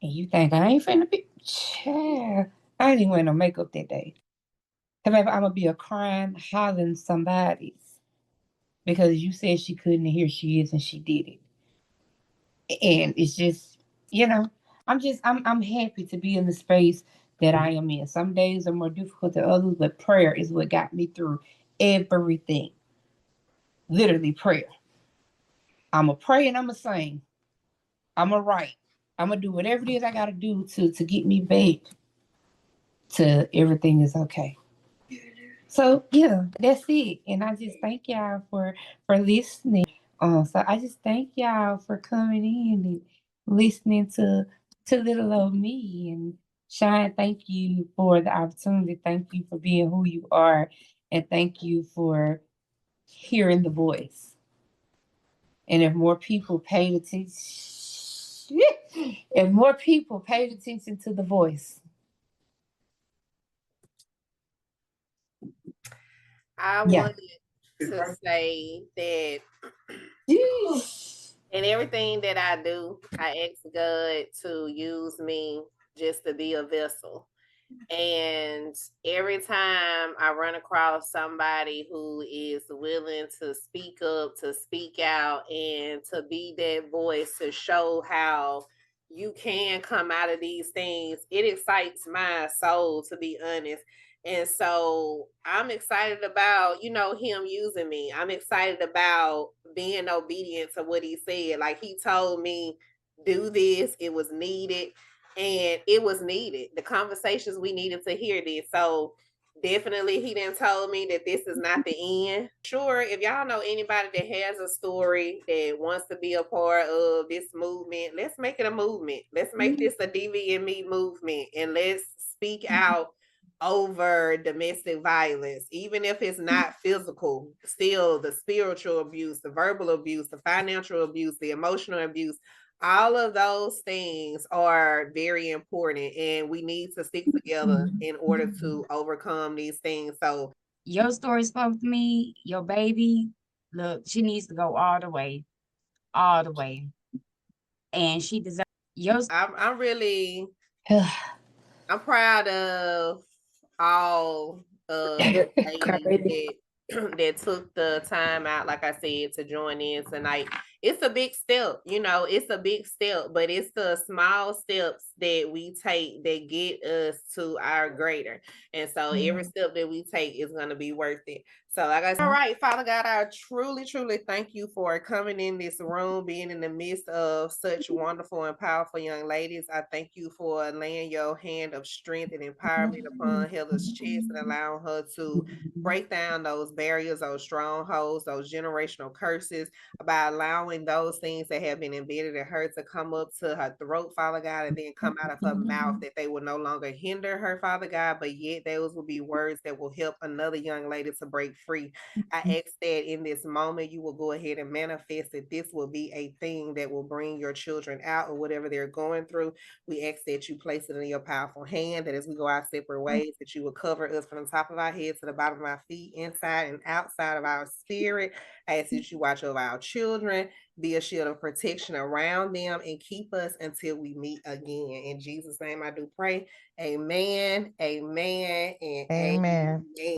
And you think I ain't finna be? Child, I didn't wear no makeup that day. Cause I'm gonna be a crying, hollering somebody's because you said she couldn't, and here she is, and she did it. And it's just, I'm happy to be in the space that I am in. Some days are more difficult than others, but prayer is what got me through everything. Literally prayer. I'ma pray and I'ma sing. I'ma write. I'ma do whatever it is I gotta do to get me back to everything is okay. So yeah, that's it. And I just thank y'all for listening. So I just thank y'all for coming in and listening to little old me. And Shine, thank you for the opportunity. Thank you for being who you are, and thank you for hearing the voice. And if more people paid attention, if more people paid attention to the voice. I Yeah. wanted to say that Jeez. in everything that I do, I ask God to use me just to be a vessel. And every time I run across somebody who is willing to speak up, to speak out, and to be that voice to show how you can come out of these things, it excites my soul, to be honest. And so I'm excited about, him using me. I'm excited about being obedient to what he said. Like, he told me, do this. It was needed. And it was needed. The conversations we needed to hear this. So definitely he didn't told me that this is not the end. Sure, if y'all know anybody that has a story that wants to be a part of this movement, let's make it a movement. Let's make this a DV and Me movement, and let's speak out over domestic violence, even if it's not physical. Still, the spiritual abuse, the verbal abuse, the financial abuse, the emotional abuse, all of those things are very important, and we need to stick together in order to overcome these things. So Your story spoke to me. Your baby, look, she needs to go all the way, and she deserves your. I'm really I'm proud of all the ladies that took the time out, like I said, to join in tonight. It's a big step, it's a big step, but it's the small steps that we take that get us to our greater. And so every step that we take is going to be worth it. So like I said, all right, Father God, I truly, truly thank you for coming in this room, being in the midst of such wonderful and powerful young ladies. I thank you for laying your hand of strength and empowerment upon Heather's chest and allowing her to break down those barriers, those strongholds, those generational curses, by allowing those things that have been embedded in her to come up to her throat, Father God, and then come out of her mouth, that they will no longer hinder her, Father God, but yet those will be words that will help another young lady to break free. I ask that in this moment, you will go ahead and manifest that this will be a thing that will bring your children out of whatever they're going through. We ask that you place it in your powerful hand, that as we go our separate ways, that you will cover us from the top of our heads to the bottom of our feet, inside and outside of our spirit. I ask that you watch over our children, be a shield of protection around them, and keep us until we meet again. In Jesus' name I do pray. Amen, amen, and Amen. amen.